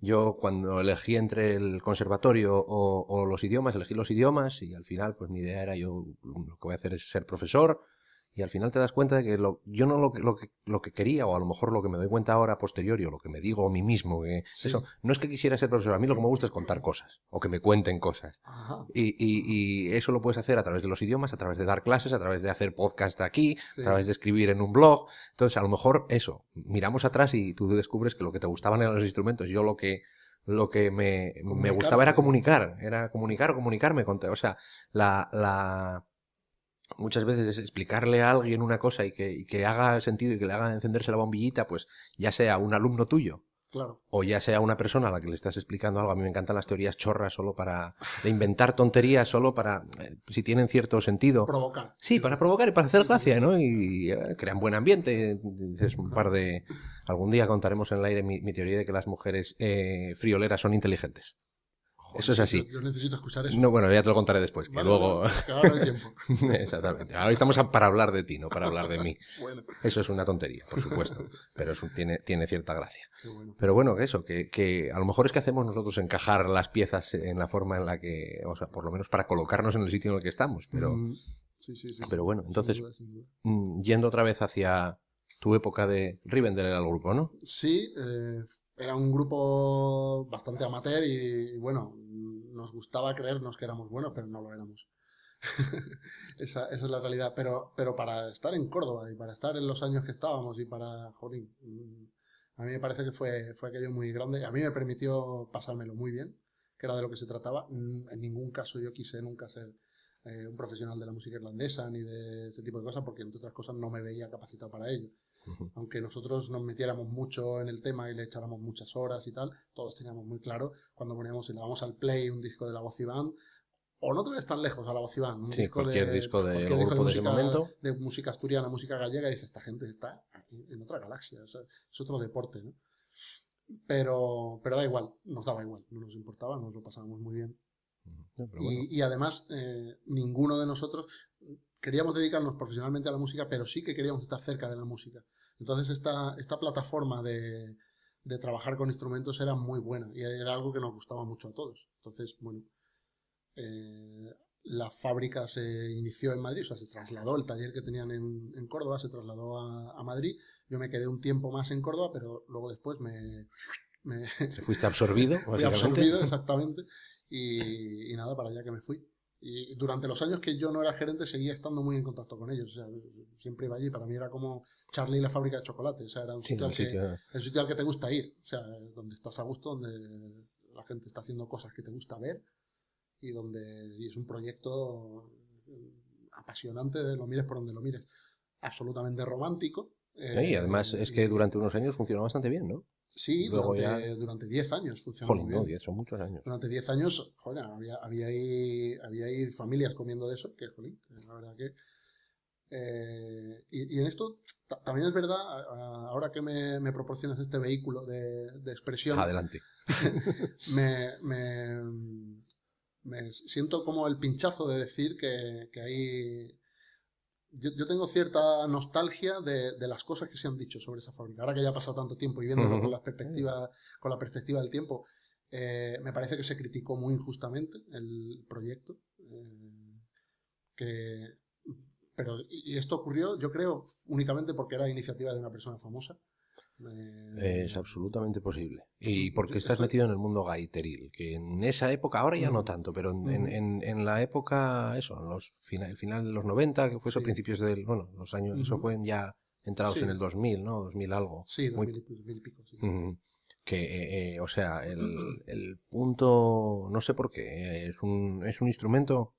Yo cuando elegí entre el conservatorio o los idiomas, elegí los idiomas y al final pues mi idea era yo lo que voy a hacer es ser profesor y al final te das cuenta de que yo no lo que quería o a lo mejor lo que me doy cuenta ahora a posteriori o lo que me digo a mí mismo, que eso, no es que quisiera ser profesor, a mí lo que me gusta es contar cosas o que me cuenten cosas. Y eso lo puedes hacer a través de los idiomas, a través de dar clases, a través de hacer podcast aquí, a través de escribir en un blog. Entonces a lo mejor eso, miramos atrás y tú descubres que lo que te gustaban eran los instrumentos. Yo lo que me gustaba era comunicar o comunicarme. O sea, muchas veces es explicarle a alguien una cosa y que haga sentido y que le haga encenderse la bombillita, pues ya sea un alumno tuyo, claro, o ya sea una persona a la que le estás explicando algo. A mí me encantan las teorías chorras de inventar tonterías solo para, si tienen cierto sentido. Provocar. Sí, para provocar y para hacer gracia, ¿no? Y crean buen ambiente. Dices algún día contaremos en el aire mi teoría de que las mujeres frioleras son inteligentes. Joder, eso es así. Yo necesito escuchar eso. No, bueno, ya te lo contaré después, que luego... Que ahora el tiempo. Exactamente. Ahora estamos para hablar de ti, no para hablar de mí. Bueno. Eso es una tontería, por supuesto, pero tiene cierta gracia. Bueno. Pero bueno, que a lo mejor es que hacemos nosotros encajar las piezas en la forma en la que, o sea, por lo menos para colocarnos en el sitio en el que estamos, pero... Sí. Pero bueno, entonces, sin duda. Yendo otra vez hacia tu época de Rivendell era el grupo, ¿no? Sí, era un grupo bastante amateur y bueno, nos gustaba creernos que éramos buenos, pero no lo éramos. esa es la realidad. Pero para estar en Córdoba y para estar en los años que estábamos y para, jolín, a mí me parece que fue aquello muy grande. A mí me permitió pasármelo muy bien, que era de lo que se trataba. En ningún caso yo quise nunca ser un profesional de la música irlandesa ni de este tipo de cosas, porque entre otras cosas no me veía capacitado para ello. Aunque nosotros nos metiéramos mucho en el tema y le echáramos muchas horas y tal, todos teníamos muy claro cuando poníamos y le damos al play un disco de La Voz Iván, o no te ves tan lejos a La Voz Iván, un disco cualquier disco del grupo de ese momento, de música asturiana, música gallega, y dices, esta gente está en otra galaxia, o sea, es otro deporte, ¿no? Pero da igual, nos daba igual, no nos importaba, nos lo pasábamos muy bien. Bueno. Y además, ninguno de nosotros queríamos dedicarnos profesionalmente a la música, pero sí que queríamos estar cerca de la música. Entonces esta plataforma de trabajar con instrumentos era muy buena y era algo que nos gustaba mucho a todos. Entonces, bueno, la fábrica se inició en Madrid, o sea, se trasladó, el taller que tenían en Córdoba se trasladó a Madrid. Yo me quedé un tiempo más en Córdoba, pero luego después ¿Se fuiste absorbido? Fui absorbido, exactamente. Y nada, para allá que me fui. Y durante los años que yo no era gerente seguía estando muy en contacto con ellos. O sea, siempre iba allí. Para mí era como Charlie y la fábrica de chocolate. O sea, era un sitio, el sitio al que te gusta ir. O sea, donde estás a gusto, donde la gente está haciendo cosas que te gusta ver y es un proyecto apasionante, lo mires por donde lo mires. Absolutamente romántico. Y además es que durante unos años funcionó bastante bien, ¿no? Sí, durante 10 años funcionó. Jolín, no, 10 son muchos años. Durante 10 años, joder, había ahí familias comiendo de eso, que jolín, la verdad que... y en esto también es verdad, ahora que me proporcionas este vehículo de expresión... Adelante. me siento como el pinchazo de decir que hay... Yo tengo cierta nostalgia de las cosas que se han dicho sobre esa fábrica. Ahora que ya ha pasado tanto tiempo y viéndolo con la perspectiva del tiempo, me parece que se criticó muy injustamente el proyecto. Y esto ocurrió, yo creo, únicamente porque era iniciativa de una persona famosa. Es absolutamente posible. Y porque estás metido en el mundo gaiteril, que en esa época, ahora ya no tanto, pero en la época, eso, el final de los 90, que fue a principios del, bueno, los años, eso fue ya entrados en el 2000, ¿no? 2000 algo. Sí, 2000 y pico, sí. O sea, el punto, no sé por qué, es un instrumento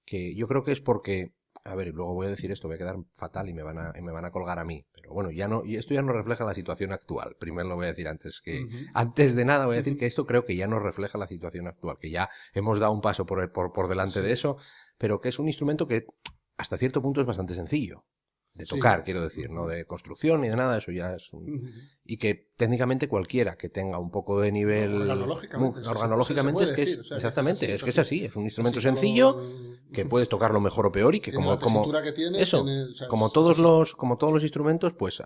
que yo creo que es porque... A ver, y luego voy a decir esto, voy a quedar fatal y me van a colgar a mí. Pero bueno, y esto ya no refleja la situación actual. Primero lo voy a decir antes de nada voy a decir que esto creo que ya no refleja la situación actual, que ya hemos dado un paso por delante de eso, pero que es un instrumento que hasta cierto punto es bastante sencillo de tocar, quiero decir, no de construcción ni de nada, eso ya es y que técnicamente cualquiera que tenga un poco de nivel organológicamente es que es, exactamente, es que es así, es un instrumento sencillo que puedes tocarlo mejor o peor y que como todos los instrumentos, pues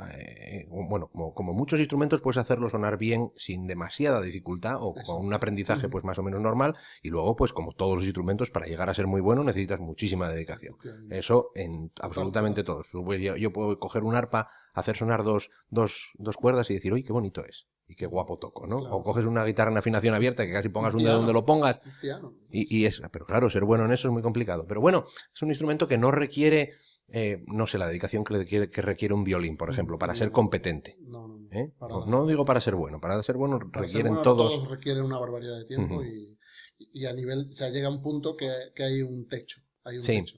bueno, como muchos instrumentos puedes hacerlo sonar bien sin demasiada dificultad o con un aprendizaje pues más o menos normal, y luego pues como todos los instrumentos para llegar a ser muy bueno necesitas muchísima dedicación. Eso en absolutamente todos. Yo puedo coger un arpa, hacer sonar dos cuerdas y decir, uy, qué bonito es y qué guapo toco, ¿no? Claro. O coges una guitarra en afinación abierta que casi pongas un dedo donde lo pongas pero claro, ser bueno en eso es muy complicado. Pero bueno, es un instrumento que no requiere no sé, la dedicación que requiere un violín, por ejemplo, para ser competente. No digo para ser bueno, para ser bueno requieren todos requieren una barbaridad de tiempo y a nivel, o sea, llega un punto que hay un techo, techo.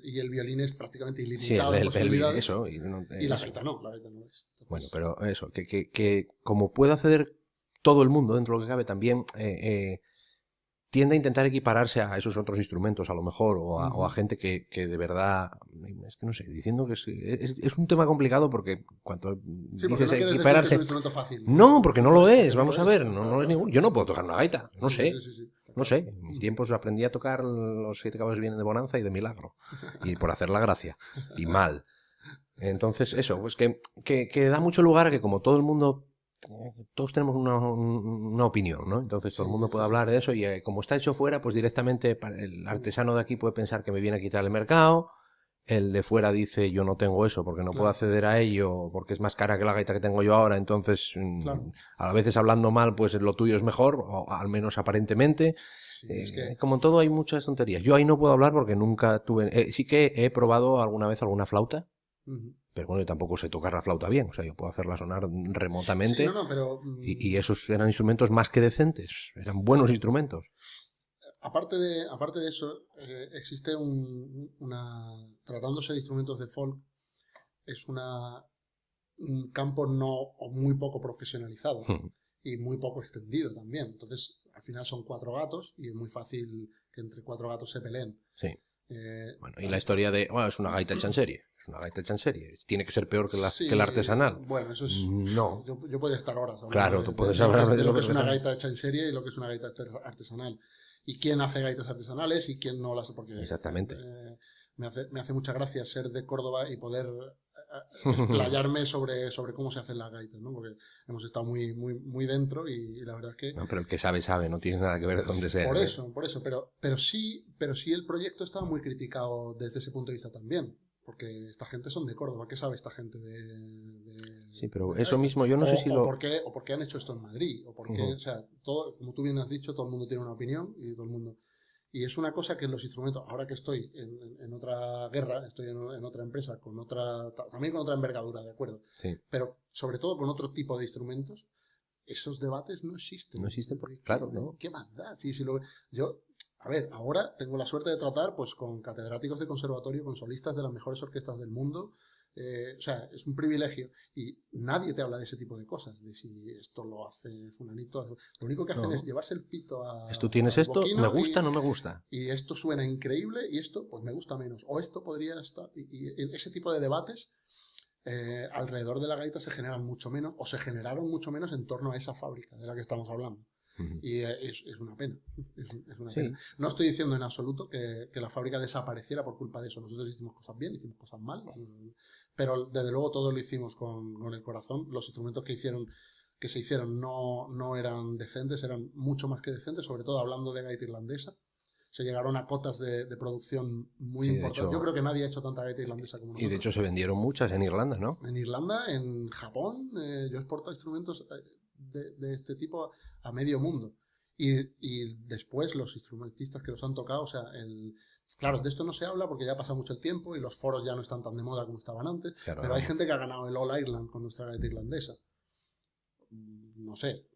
Y el violín es prácticamente ilimitado en posibilidades. Eso, y la gaita no es. Entonces... Bueno, pero eso, que como puede acceder todo el mundo dentro de lo que cabe, también tiende a intentar equipararse a esos otros instrumentos, a lo mejor, o a gente que de verdad, es que no sé, diciendo que es un tema complicado porque cuando dices equipararse... Es un instrumento fácil. No, porque no lo es, vamos a ver, no es ningún... Yo no puedo tocar una gaita, no sé. No sé, en mis tiempos aprendí a tocar Los 7 caballos vienen de Bonanza y de Milagro, y por hacer la gracia, y mal. Entonces eso, pues que da mucho lugar a que como todo el mundo, todos tenemos una opinión, ¿no? Entonces todo el mundo puede hablar de eso y como está hecho fuera, pues directamente el artesano de aquí puede pensar que me viene a quitar el mercado, el de fuera dice yo no tengo eso porque no puedo acceder a ello, porque es más cara que la gaita que tengo yo ahora, entonces a veces hablando mal pues lo tuyo es mejor, o al menos aparentemente. Es que... como todo hay muchas tonterías. Yo ahí no puedo hablar porque nunca tuve... sí que he probado alguna vez alguna flauta, pero bueno, yo tampoco sé tocar la flauta bien, o sea, yo puedo hacerla sonar remotamente, pero... y esos eran instrumentos más que decentes, eran buenos instrumentos. aparte de eso, existe tratándose de instrumentos de folk, es un campo no o muy poco profesionalizado y muy poco extendido también. Entonces, al final son 4 gatos y es muy fácil que entre 4 gatos se peleen. Sí. Bueno, y la historia de, es una gaita hecha en serie. Es una gaita hecha en serie. Tiene que ser peor que la artesanal. Bueno, eso es... No. Yo podría estar horas hablando. Claro, tú puedes hablar de lo que es una gaita hecha en serie y lo que es una gaita artesanal. Y quién hace gaitas artesanales y quién no las hace. Porque, exactamente. Me hace mucha gracia ser de Córdoba y poder explayarme sobre cómo se hacen las gaitas, ¿no? Porque hemos estado muy, muy, muy dentro y la verdad es que... No, pero el que sabe, no tiene nada que ver de dónde sea. Por eso, pero sí el proyecto estaba muy criticado desde ese punto de vista también, porque esta gente son de Córdoba, ¿qué sabe esta gente sí, pero de eso gaitas? mismo yo no sé si lo... O por qué han hecho esto en Madrid, o por qué, o sea, todo, como tú bien has dicho, todo el mundo tiene una opinión y todo el mundo... Y es una cosa que en los instrumentos, ahora que estoy en otra guerra, estoy en otra empresa, también con otra envergadura, ¿de acuerdo? Sí. Pero sobre todo con otro tipo de instrumentos, esos debates no existen. No existen porque, claro, ¿no? ¿Qué más da? Yo, a ver, ahora tengo la suerte de tratar pues con catedráticos de conservatorio, con solistas de las mejores orquestas del mundo. O sea, es un privilegio y nadie te habla de ese tipo de cosas, de si esto lo hace fulanito. Lo único que hacen es llevarse el pito a... Tú tienes esto, me gusta, no me gusta. Y esto suena increíble y esto pues me gusta menos. O esto podría estar... Y ese tipo de debates alrededor de la gaita se generan mucho menos, o se generaron mucho menos en torno a esa fábrica de la que estamos hablando. Y es una pena. Es una pena. No estoy diciendo en absoluto que la fábrica desapareciera por culpa de eso. Nosotros hicimos cosas bien, hicimos cosas mal, pero desde luego todo lo hicimos con el corazón. Los instrumentos que se hicieron no eran decentes, eran mucho más que decentes, sobre todo hablando de gaita irlandesa. Se llegaron a cotas de producción muy importantes. Hecho, yo creo que nadie ha hecho tanta gaita irlandesa como nosotros. Y de hecho se vendieron muchas en Irlanda, ¿no? En Irlanda, en Japón, yo he exportado instrumentos de este tipo a medio mundo. Y después los instrumentistas que los han tocado, o sea, claro, de esto no se habla porque ya pasa mucho el tiempo y los foros ya no están tan de moda como estaban antes, claro, pero hay gente que ha ganado el All Ireland con nuestra gaita irlandesa. No sé,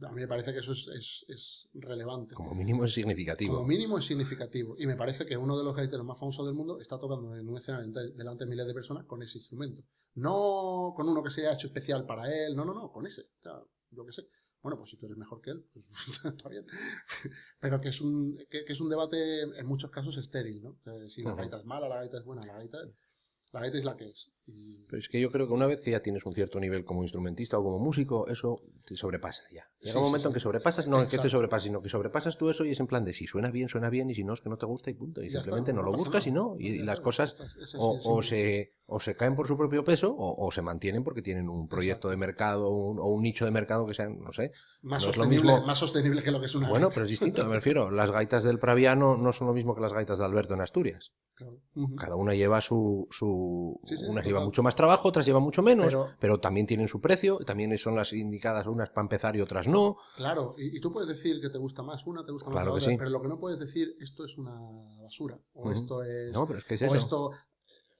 a mí me parece que eso es relevante. Como mínimo es significativo. Como mínimo es significativo. Y me parece que uno de los gaiteros más famosos del mundo está tocando en un escenario delante de miles de personas con ese instrumento. No con uno que se haya hecho especial para él, no, con ese. O sea, yo qué sé. Bueno, pues si tú eres mejor que él, pues está bien. Pero que es un debate en muchos casos estéril, ¿no? Si la gaita es mala, la gaita es buena, la gaita es la que es. Pero es que yo creo que una vez que ya tienes un cierto nivel como instrumentista o como músico, eso te sobrepasa ya. Llega un momento en que sobrepasas, no en que te sobrepasas, sino que sobrepasas tú eso y es en plan de si suena bien, y si no, es que no te gusta y punto. Y simplemente no lo buscas y no. Y las cosas o se caen por su propio peso o se mantienen porque tienen un proyecto de mercado o un nicho de mercado que sean, no sé. Más sostenible que lo que es una Bueno, gaita. pero es distinto, me refiero. Las gaitas del Praviano no son lo mismo que las gaitas de Alberto en Asturias. Claro. Cada una lleva unas lleva mucho más trabajo, otras llevan mucho menos, pero también tienen su precio, también son las indicadas unas para empezar y otras no. Claro, y tú puedes decir que te gusta más una, te gusta más claro la otra, sí. Pero lo que no puedes decir, esto es una basura, o esto es... No, pero es que es eso.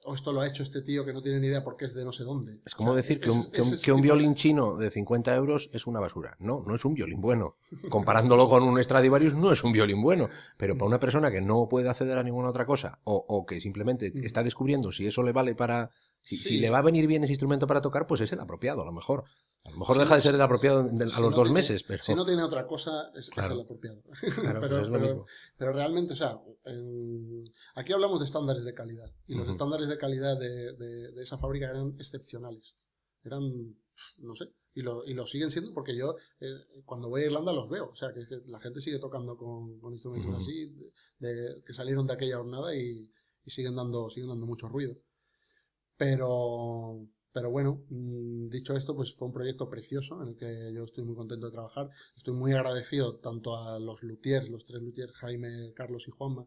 O esto lo ha hecho este tío que no tiene ni idea porque es de no sé dónde. Es como decir que un violín chino de 50 euros es una basura. No es un violín bueno. Comparándolo con un Stradivarius no es un violín bueno. Pero para una persona que no puede acceder a ninguna otra cosa o que simplemente está descubriendo si eso le vale para... Si le va a venir bien ese instrumento para tocar, pues es el apropiado, a lo mejor. A lo mejor deja de ser el apropiado a los 2 meses. Pero... Si no tiene otra cosa, es el apropiado. Claro, pero realmente, o sea, aquí hablamos de estándares de calidad. Y los estándares de calidad de esa fábrica eran excepcionales. Eran, no sé, y lo siguen siendo porque yo cuando voy a Irlanda los veo. O sea, que la gente sigue tocando con instrumentos así, que salieron de aquella jornada y siguen dando mucho ruido. Pero bueno, dicho esto, pues fue un proyecto precioso en el que yo estoy muy contento de trabajar. Estoy muy agradecido tanto a los luthiers, los 3 luthiers, Jaime, Carlos y Juanma,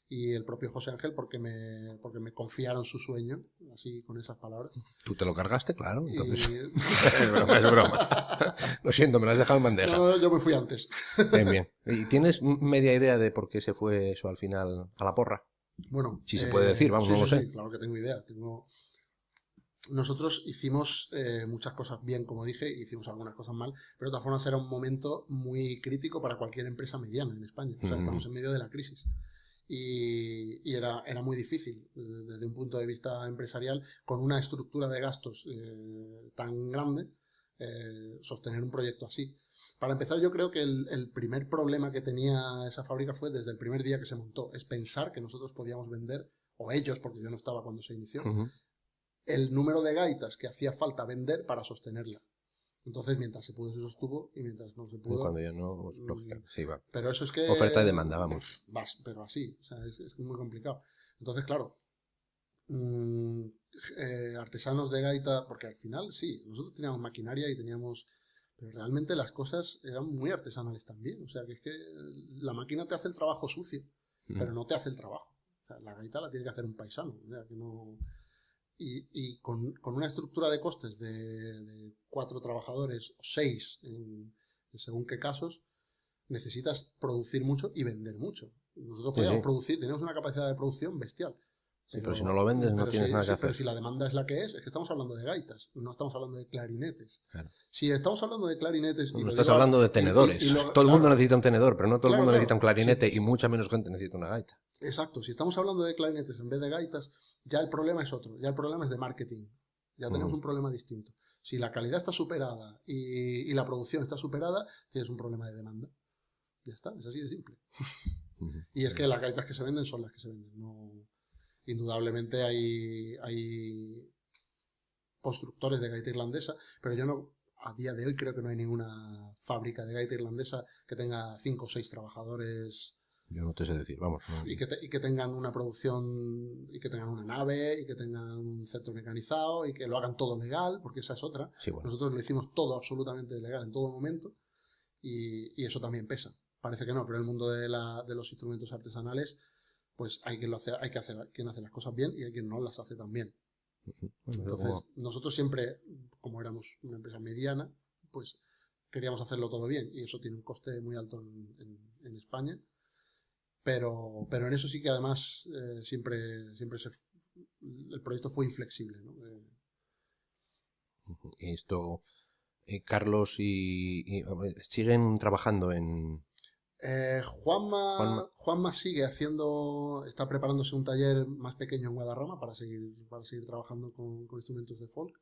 y el propio José Ángel, porque me confiaron su sueño, así con esas palabras. ¿Tú te lo cargaste? Claro, entonces... Es broma. Lo siento, me lo has dejado en bandeja. No, yo me fui antes. Bien. ¿Y tienes media idea de por qué se fue eso al final a la porra? Bueno... Si se puede decir, vamos, no lo sé. Sí, claro que tengo idea. nosotros hicimos muchas cosas bien, como dije, hicimos algunas cosas mal, pero de todas formas era un momento muy crítico para cualquier empresa mediana en España. O sea, estamos en medio de la crisis. Y era muy difícil desde un punto de vista empresarial, con una estructura de gastos tan grande, sostener un proyecto así. Para empezar, yo creo que el primer problema que tenía esa fábrica fue desde el primer día que se montó, es pensar que nosotros podíamos vender, o ellos, porque yo no estaba cuando se inició, el número de gaitas que hacía falta vender para sostenerla. Entonces, mientras se pudo, se sostuvo, y mientras no se pudo... Cuando ya no, pues, lógica, sí, va. Pero eso es que... Oferta y demanda, vamos. Pero así, o sea, es muy complicado. Entonces, claro, artesanos de gaita, porque al final, sí, nosotros teníamos maquinaria y teníamos... Pero realmente las cosas eran muy artesanales también. O sea, que es que la máquina te hace el trabajo sucio, pero no te hace el trabajo. O sea, la gaita la tiene que hacer un paisano. O sea, que no... Y con una estructura de costes de 4 trabajadores o 6, según qué casos, necesitas producir mucho y vender mucho. Nosotros podíamos producir, tenemos una capacidad de producción bestial. Pero si no lo vendes no tienes nada que hacer. Pero si la demanda es la que es que estamos hablando de gaitas, no estamos hablando de clarinetes. Claro. Si estamos hablando de clarinetes... No estás hablando de tenedores. Todo el mundo necesita un tenedor, pero no todo el mundo necesita un clarinete, y mucha menos gente necesita una gaita. Exacto, si estamos hablando de clarinetes en vez de gaitas, ya el problema es otro, ya el problema es de marketing. Ya tenemos un problema distinto. Si la calidad está superada y la producción está superada, tienes un problema de demanda. Ya está, es así de simple. Y es que las gaitas que se venden son las que se venden. No... Indudablemente hay constructores de gaita irlandesa, pero yo no, a día de hoy creo que no hay ninguna fábrica de gaita irlandesa que tenga 5 o 6 trabajadores. Yo no te sé decir, vamos. No. Y que tengan una producción, y que tengan una nave, y que tengan un centro mecanizado, y que lo hagan todo legal, porque esa es otra. Sí, bueno. Nosotros lo hicimos todo absolutamente legal en todo momento, y eso también pesa. Parece que no, pero en el mundo de los instrumentos artesanales, pues hay quien hace las cosas bien y hay quien no las hace tan bien. Entonces, nosotros siempre, como éramos una empresa mediana, pues queríamos hacerlo todo bien, y eso tiene un coste muy alto en España. Pero en eso sí que además siempre el proyecto fue inflexible, ¿no? Esto, Carlos y siguen trabajando en... Juanma sigue está preparándose un taller más pequeño en Guadarrama para seguir trabajando con instrumentos de folk.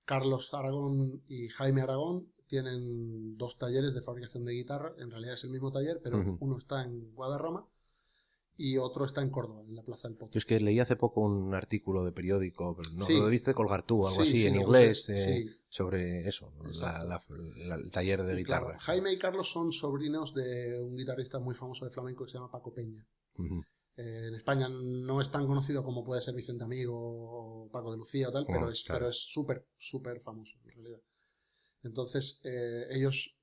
Carlos Aragón y Jaime Aragón tienen 2 talleres de fabricación de guitarra. En realidad es el mismo taller, pero uno está en Guadarrama y otro está en Córdoba, en la Plaza del Potro. Yo es que leí hace poco un artículo de periódico, pero no lo debiste colgar tú, algo así, sí, en inglés, sobre eso, el taller de guitarra. Claro. Jaime y Carlos son sobrinos de un guitarrista muy famoso de flamenco que se llama Paco Peña. En España no es tan conocido como puede ser Vicente Amigo o Paco de Lucía o tal, pero es súper, súper famoso en realidad. Entonces, ellos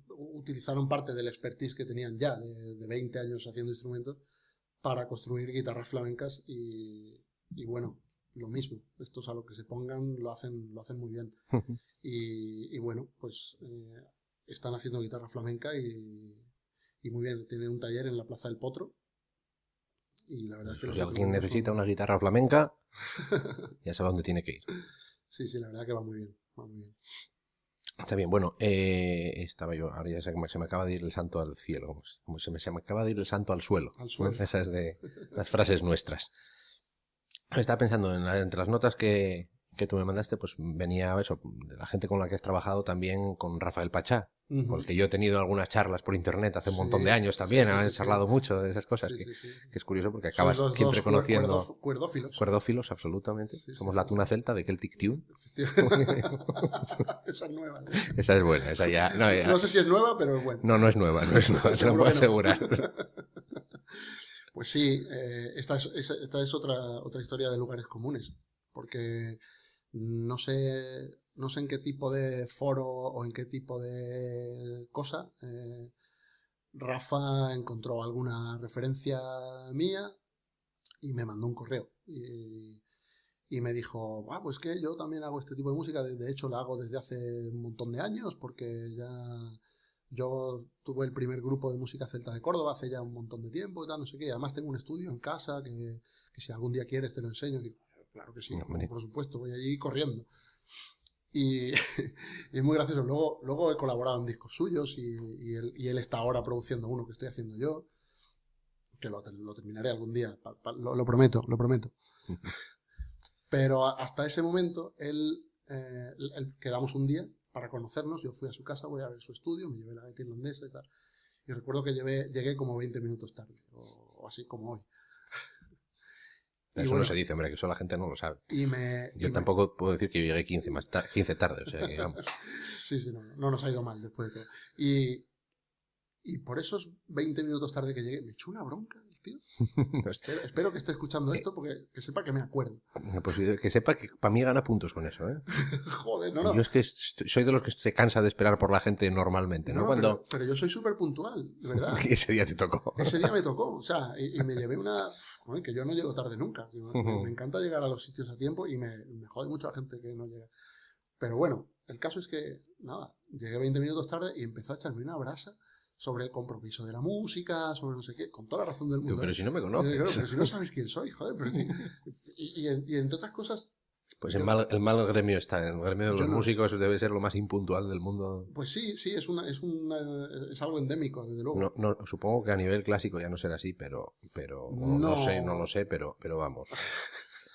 utilizaron parte del expertise que tenían ya de 20 años haciendo instrumentos para construir guitarras flamencas y bueno, lo mismo. Estos a lo que se pongan lo hacen muy bien. Y bueno, pues están haciendo guitarra flamenca y muy bien. Tienen un taller en la Plaza del Potro. Y la verdad es que si alguien necesita una guitarra flamenca, ya sabe dónde tiene que ir. Sí, la verdad que va muy bien. Va muy bien. Está bien, bueno, estaba yo, ahora ya se me acaba de ir el santo al cielo, como se me acaba de ir el santo al suelo. ¿No? Esa es de las frases nuestras. Estaba pensando entre las notas que tú me mandaste, pues venía eso, de la gente con la que has trabajado también, con Rafael Pachá, porque yo he tenido algunas charlas por internet hace un montón de años también, he charlado mucho de esas cosas, que es curioso porque acabas siempre conociendo... Cuerdófilos, absolutamente. Somos la tuna celta de Celtic Tune. Esa es nueva. ¿No? Esa es buena, esa ya... No sé si es nueva, pero es buena. No es nueva, te lo puedo asegurar. Pues sí, esta es otra historia de lugares comunes, porque no sé en qué tipo de foro o en qué tipo de cosa Rafa encontró alguna referencia mía y me mandó un correo y me dijo, pues que yo también hago este tipo de música, de hecho la hago desde hace un montón de años, porque ya yo tuve el primer grupo de música celta de Córdoba hace ya un montón de tiempo y tal, no sé qué, y además tengo un estudio en casa que si algún día quieres te lo enseño. Digo, claro que sí, Hombre. por supuesto, voy allí corriendo. Y, y es muy gracioso. Luego he colaborado en discos suyos y él está ahora produciendo uno que estoy haciendo yo, que lo terminaré algún día, lo prometo, lo prometo. Pero hasta ese momento él quedamos un día para conocernos, yo fui a su casa, voy a ver su estudio, me llevé la gaita irlandesa y tal. Y recuerdo que llegué como 20 minutos tarde, o así como hoy. Eso bueno, no se dice, hombre, que eso la gente no lo sabe. Yo y tampoco puedo decir que yo llegué 15 tarde, o sea que vamos. Sí, no nos ha ido mal después de todo. Y por esos 20 minutos tarde que llegué, me echó una bronca el tío. Espero que esté escuchando esto porque que sepa que me acuerdo. Pues que sepa que para mí gana puntos con eso, ¿eh? Joder, no. Yo es que soy de los que se cansa de esperar por la gente normalmente, ¿no? Cuando... pero yo soy súper puntual, de verdad. Y ese día te tocó. Ese día me tocó, o sea, y me llevé una... Joder, que yo no llego tarde nunca. Me encanta llegar a los sitios a tiempo y me jode mucho la gente que no llega. Pero bueno, el caso es que, nada, llegué 20 minutos tarde y empezó a echarme una brasa sobre el compromiso de la música, sobre no sé qué, con toda la razón del mundo. Pero si no me conoces. Pero si no sabes quién soy, joder. Pero y entre otras cosas... Pues el mal gremio está. El gremio de los músicos debe ser lo más impuntual del mundo. Pues sí, es algo endémico, desde luego. No, supongo que a nivel clásico ya no será así, pero no lo sé, pero vamos.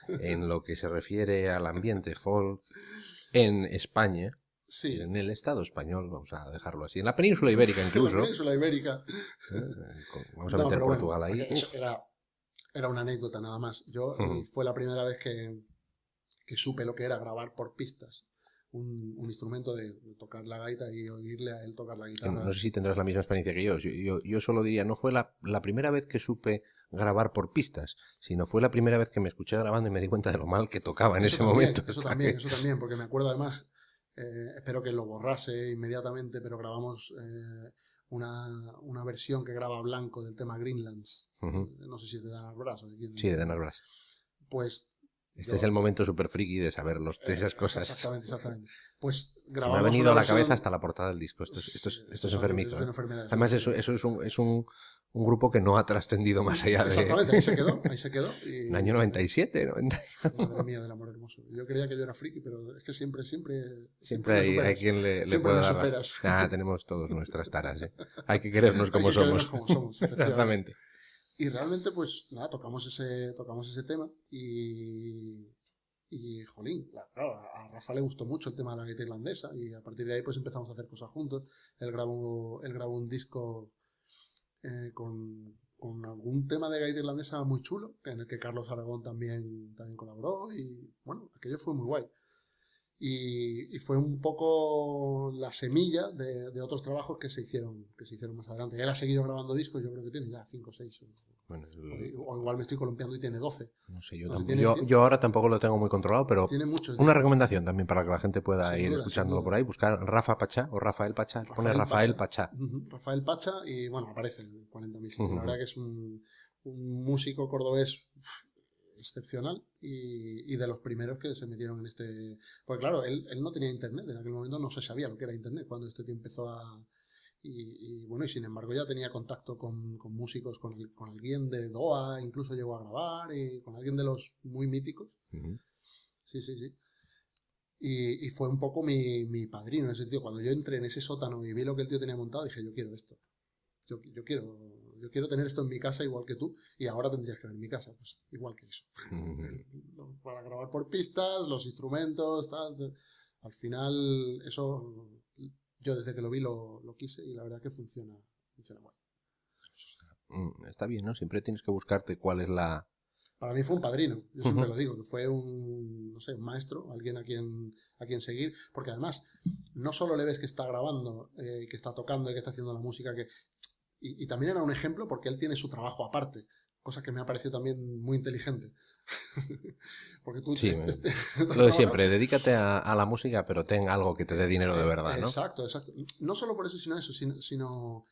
En lo que se refiere al ambiente folk en España, sí. En el Estado español, vamos a dejarlo así, en la península ibérica incluso. En la península ibérica. Vamos a meter Portugal ahí. Eso era una anécdota nada más. Yo fue la primera vez que supe lo que era grabar por pistas un instrumento de tocar la gaita y oírle a él tocar la guitarra. No sé si tendrás la misma experiencia que yo. Yo solo diría, no fue la primera vez que supe grabar por pistas, sino fue la primera vez que me escuché grabando y me di cuenta de lo mal que tocaba en ese momento. Eso también, porque me acuerdo además, espero que lo borrase inmediatamente, pero grabamos una versión que graba Blanco del tema Greenlands. No sé si es de Dan Arbraz. Sí, de Dan Arbraz. Pues este es el momento súper friki de saber de esas cosas. Exactamente. Pues grabamos. Me ha venido a la cabeza hasta la portada del disco. Esto es enfermizo. Además, eso es un grupo que no ha trascendido más allá de... Exactamente, ahí se quedó. En el año 97, 90. Madre mía del amor hermoso. Yo creía que yo era friki, pero es que siempre hay quien le puede dar. Tenemos todos nuestras taras. Hay que querernos como somos. Exactamente. Y realmente, pues nada, tocamos ese tema y jolín, claro, a Rafa le gustó mucho el tema de la gaita irlandesa y a partir de ahí pues empezamos a hacer cosas juntos. Él grabó un disco con algún tema de gaita irlandesa muy chulo, en el que Carlos Aragón también colaboró y bueno, aquello fue muy guay. Y fue un poco la semilla de otros trabajos que se hicieron más adelante. Él ha seguido grabando discos, yo creo que tiene ya 5 o 6. Bueno, o igual me estoy columpiando y tiene 12. No sé, yo ahora tampoco lo tengo muy controlado, pero tiene muchos, una recomendación también para que la gente pueda ir escuchándolo por ahí, buscar Rafa Pachá o Rafael Pachá. Pone Rafael Pachá. Rafael Pachá y bueno, aparece en 40.000. La verdad que es un músico cordobés excepcional y de los primeros que se metieron en este... Pues claro, él no tenía internet, en aquel momento no se sabía lo que era internet cuando este tío empezó a... Y bueno, y sin embargo ya tenía contacto con músicos, con alguien de DOA, incluso llegó a grabar, y con alguien de los muy míticos. Sí. Y fue un poco mi padrino en ese sentido. Cuando yo entré en ese sótano y vi lo que el tío tenía montado, dije, yo quiero esto. Yo quiero tener esto en mi casa igual que tú, y ahora tendrías que ver en mi casa, pues igual que eso. Para grabar por pistas, los instrumentos, tal. Al final, eso, yo desde que lo vi lo quise y la verdad que funciona bueno. Está bien, ¿no? Siempre tienes que buscarte cuál es la... Para mí fue un padrino, yo siempre lo digo, que fue un maestro, alguien a quien seguir, porque además, no solo le ves que está grabando, que está tocando y que está haciendo la música, y también era un ejemplo porque él tiene su trabajo aparte, cosa que me ha parecido también muy inteligente. Porque tú... Sí, lo de siempre, dedícate a la música, pero ten algo que te dé dinero de verdad, ¿no? Exacto. No solo por eso, sino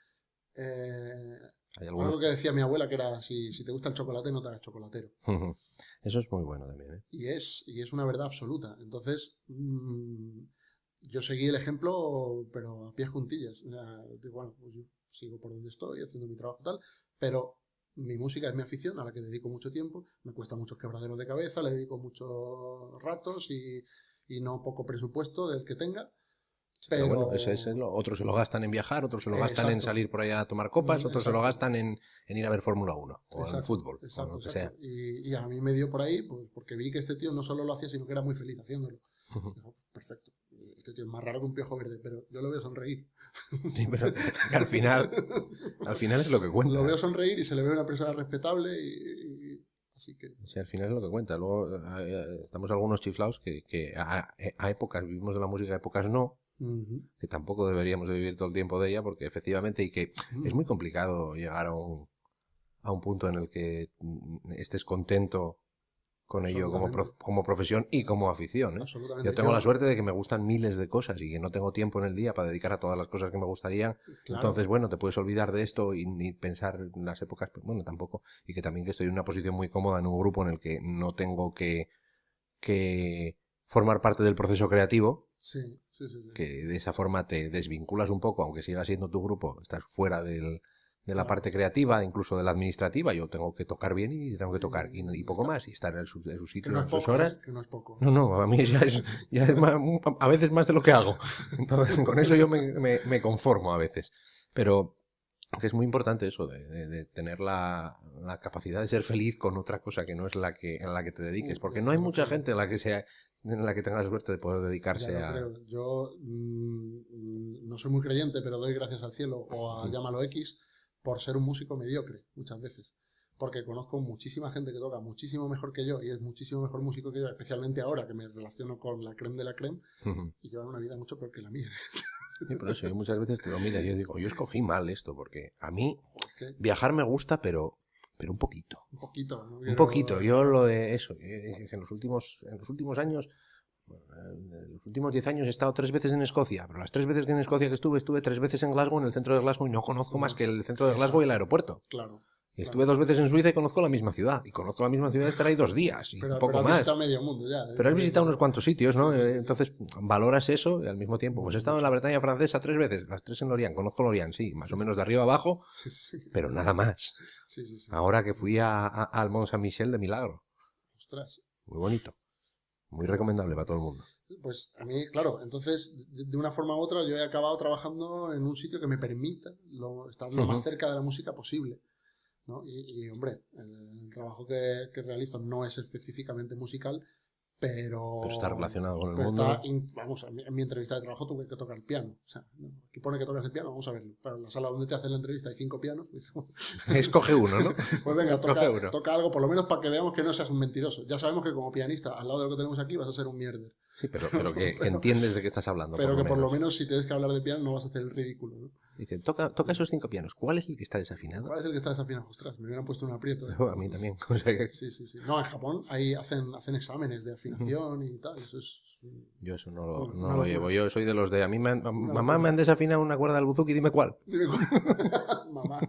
algo que decía mi abuela, que era, si te gusta el chocolate, no te hagas chocolatero. Eso es muy bueno también, ¿eh? Y es una verdad absoluta. Entonces, yo seguí el ejemplo, pero a pies juntillas. O sea, bueno, pues yo sigo por donde estoy, haciendo mi trabajo y tal, pero mi música es mi afición, a la que dedico mucho tiempo, me cuesta muchos quebraderos de cabeza, le dedico muchos ratos y no poco presupuesto del que tenga, Pero pero... bueno, otros se lo gastan en viajar, otros se lo gastan en exacto. salir por allá a tomar copas, otros se lo Exacto. gastan en ir a ver Fórmula 1 o en Exacto, fútbol o exacto, lo que exacto. sea. Y a mí me dio por ahí, pues, porque vi que este tío no solo lo hacía, sino que era muy feliz haciéndolo. Digo, perfecto. Este tío es más raro que un piojo verde, pero yo lo veo sonreír. Sí, pero al final es lo que cuenta. Lo veo sonreír y se le ve una persona respetable así que... Sí, al final es lo que cuenta. Luego estamos algunos chiflados que a épocas vivimos de la música, a épocas no, que tampoco deberíamos de vivir todo el tiempo de ella, porque efectivamente y que es muy complicado llegar a un punto en el que estés contento con ello como profesión y como afición, ¿eh? Absolutamente. Yo tengo la suerte de que me gustan miles de cosas y que no tengo tiempo en el día para dedicar a todas las cosas que me gustarían. Claro. Entonces, bueno, te puedes olvidar de esto y ni pensar en las épocas, pues, bueno, tampoco. Y que también que estoy en una posición muy cómoda en un grupo en el que no tengo que formar parte del proceso creativo. Sí, sí, sí, sí. Que de esa forma te desvinculas un poco, aunque siga siendo tu grupo, estás fuera de la parte creativa, incluso de la administrativa. Yo tengo que tocar bien y tengo que tocar y poco más y estar en su sitio, no en sus horas. Que no es poco. No, a mí ya es más, a veces más de lo que hago. Entonces, con eso yo me conformo a veces. Pero que es muy importante eso, de tener la capacidad de ser feliz con otra cosa que no es en la que te dediques. Porque no hay mucha gente en la que tenga la suerte de poder dedicarse ya lo creo. Yo no soy muy creyente, pero doy gracias al cielo o a llámalo X por ser un músico mediocre muchas veces. Porque conozco muchísima gente que toca muchísimo mejor que yo y es muchísimo mejor músico que yo, especialmente ahora que me relaciono con la creme de la creme y llevan una vida mucho peor que la mía. Sí, por eso yo muchas veces te lo miro y yo digo, yo escogí mal esto porque a mí viajar me gusta, pero un poquito. Un poquito. ¿No? Un poquito. Yo lo de eso, en los últimos años, en los últimos 10 años he estado 3 veces en Escocia, pero las 3 veces que en Escocia que estuve 3 veces en Glasgow, en el centro de Glasgow, y no conozco más que el centro de Glasgow y el aeropuerto. Claro. Y estuve 2 veces en Suiza y conozco la misma ciudad. Y conozco la misma ciudad de estar ahí 2 días y un poco has más. visitado medio mundo ya. Pero has visitado unos cuantos sitios, ¿no? Sí. Entonces valoras eso y al mismo tiempo. Pues he estado en la Bretaña francesa 3 veces, las 3 en Lorient. Conozco Lorient, sí, más o menos de arriba abajo, pero nada más. Sí. Ahora que fui al Mont Saint-Michel de milagro. Ostras. Muy bonito. Muy recomendable para todo el mundo. Pues a mí, claro, entonces de una forma u otra yo he acabado trabajando en un sitio que me permita estar lo más cerca de la música posible, ¿no? Y hombre, el trabajo que realizo no es específicamente musical, pero está relacionado con el mundo. Vamos, en mi entrevista de trabajo tuve que tocar el piano. O sea, aquí pone que tocas el piano, vamos a verlo. Pero en la sala donde te hacen la entrevista hay 5 pianos. Escoge uno, ¿no? Pues venga, toca algo, por lo menos para que veamos que no seas un mentiroso. Ya sabemos que como pianista, al lado de lo que tenemos aquí, vas a ser un mierder. Sí, pero que entiendes de qué estás hablando. Pero por lo menos si tienes que hablar de piano no vas a hacer el ridículo, ¿no? Dice, toca esos 5 pianos. ¿Cuál es el que está desafinado? ¿Cuál es el que está desafinado? Ostras, me hubieran puesto un aprieto. A mí también. O sea que... Sí. No, en Japón ahí hacen exámenes de afinación y tal. Eso es... Yo eso no lo llevo. Yo soy de los de... Mamá, me han desafinado una cuerda del buzuki, dime cuál. Mamá.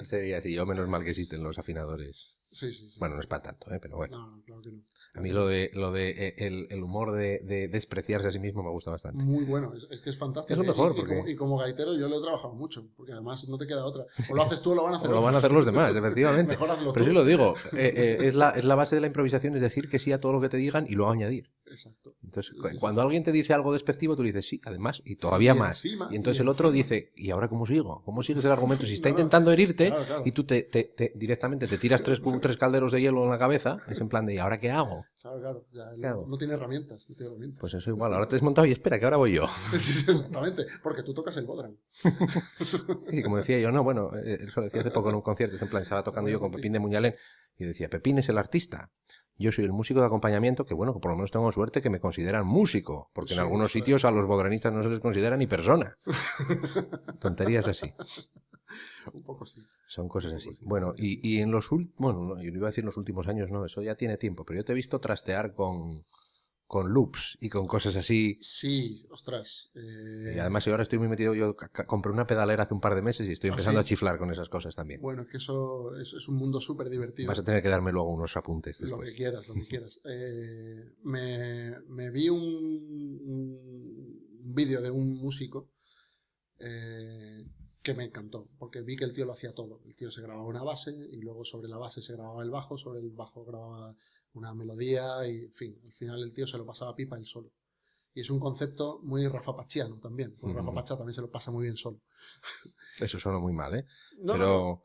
Sería así. Yo menos mal que existen los afinadores. Sí. Bueno, no es para tanto, pero bueno. No, claro que no. A mí el humor de despreciarse a sí mismo me gusta bastante. Muy bueno, es que es fantástico. Es lo mejor. Y como gaitero yo lo he trabajado mucho, porque además no te queda otra. O lo haces tú o lo van a hacer otros. Lo van a hacer los demás, efectivamente. Mejor hazlo Pero tú. sí lo digo, es la base de la improvisación, es decir que sí a todo lo que te digan y luego añadir. Exacto. Entonces, cuando alguien te dice algo despectivo, tú le dices sí, además, y todavía más. Encima, y entonces el otro dice, ¿y ahora cómo sigo? ¿Cómo sigues el argumento? Si está intentando herirte claro. y tú directamente te tiras 3 calderos de hielo en la cabeza, es en plan de, ¿y ahora qué hago? Claro. No tiene herramientas. Pues eso igual, ahora te has montado y espera, que ahora voy yo. Sí, exactamente, porque tú tocas el bodhrán. Y como decía yo, eso lo decía hace poco en un concierto, es en plan, estaba tocando yo con Pepín de Muñalén y decía, Pepín es el artista. Yo soy el músico de acompañamiento, que bueno, que por lo menos tengo suerte que me consideran músico, porque en algunos sitios a los bodranistas no se les considera ni persona. Tonterías así. Un poco sí. Son cosas así. Bueno, y en los últimos, yo iba a decir en los últimos años, no, eso ya tiene tiempo, pero yo te he visto trastear con loops y con cosas así. Sí, ostras. Y además yo ahora estoy muy metido, yo compré una pedalera hace un par de meses y estoy empezando a chiflar con esas cosas también. Bueno, es que eso es un mundo súper divertido. Vas a tener que darme luego unos apuntes después. Lo que quieras. Me vi un vídeo de un músico que me encantó, porque vi que el tío lo hacía todo. El tío se grababa una base y luego sobre la base se grababa el bajo, sobre el bajo grababa una melodía y, en fin, al final el tío se lo pasaba pipa él solo. Y es un concepto muy Rafa Pachiano también, porque Rafa Pachá también se lo pasa muy bien solo. Eso suena muy mal, ¿eh? No, pero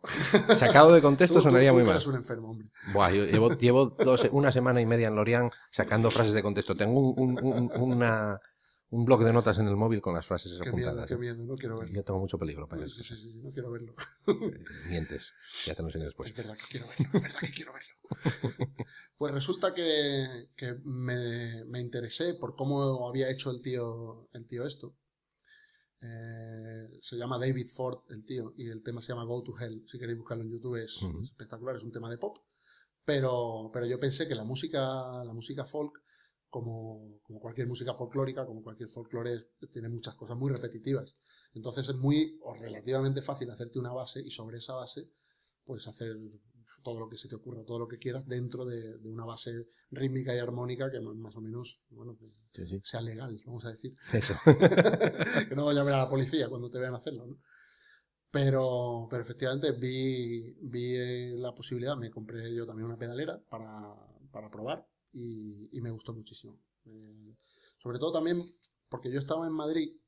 sacado de contexto sonaría muy mal. Tú eres un enfermo, hombre. Buah, yo llevo una semana y media en Lorient sacando frases de contexto. Tengo un bloc de notas en el móvil con las frases apuntadas. Qué miedo, no quiero verlo. Yo tengo mucho peligro para eso. Sí, no quiero verlo. Mientes, ya te lo enseño después. Es verdad que quiero verlo, Pues resulta que me interesé por cómo había hecho el tío esto. Se llama David Ford el tío y el tema se llama Go to Hell. Si queréis buscarlo en YouTube es espectacular, es un tema de pop. Pero yo pensé que la música folk, como cualquier música folclórica, como cualquier folclore, tiene muchas cosas muy repetitivas. Entonces es muy o relativamente fácil hacerte una base y sobre esa base puedes hacer todo lo que se te ocurra, todo lo que quieras dentro de una base rítmica y armónica que más o menos, bueno, que sea legal, vamos a decir. Eso. Que no llamen a la policía cuando te vean hacerlo, ¿no? Pero efectivamente vi la posibilidad, me compré yo también una pedalera para probar y me gustó muchísimo. Sobre todo también porque yo estaba en Madrid,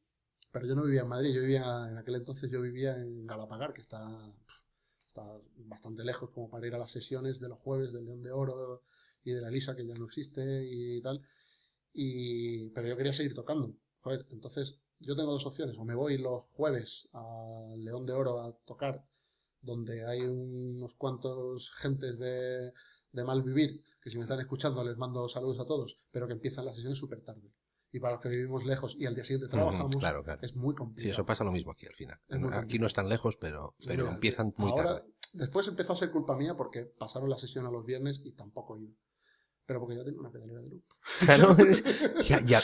pero yo no vivía en Madrid, en aquel entonces yo vivía en Galapagar, que está bastante lejos como para ir a las sesiones de los jueves del León de Oro y de la Elisa, que ya no existe y tal. Pero yo quería seguir tocando. Joder, entonces yo tengo dos opciones. O me voy los jueves al León de Oro a tocar, donde hay unos cuantos gentes de mal vivir, que si me están escuchando les mando saludos a todos, pero que empiezan las sesiones súper tarde. Y para los que vivimos lejos y al día siguiente trabajamos, claro. es muy complicado. Sí, eso pasa lo mismo aquí al final. Aquí no están lejos, pero mira, empiezan muy tarde. Después empezó a ser culpa mía porque pasaron la sesión a los viernes y tampoco iba. Pero porque ya tengo una pedalera de loop. Claro,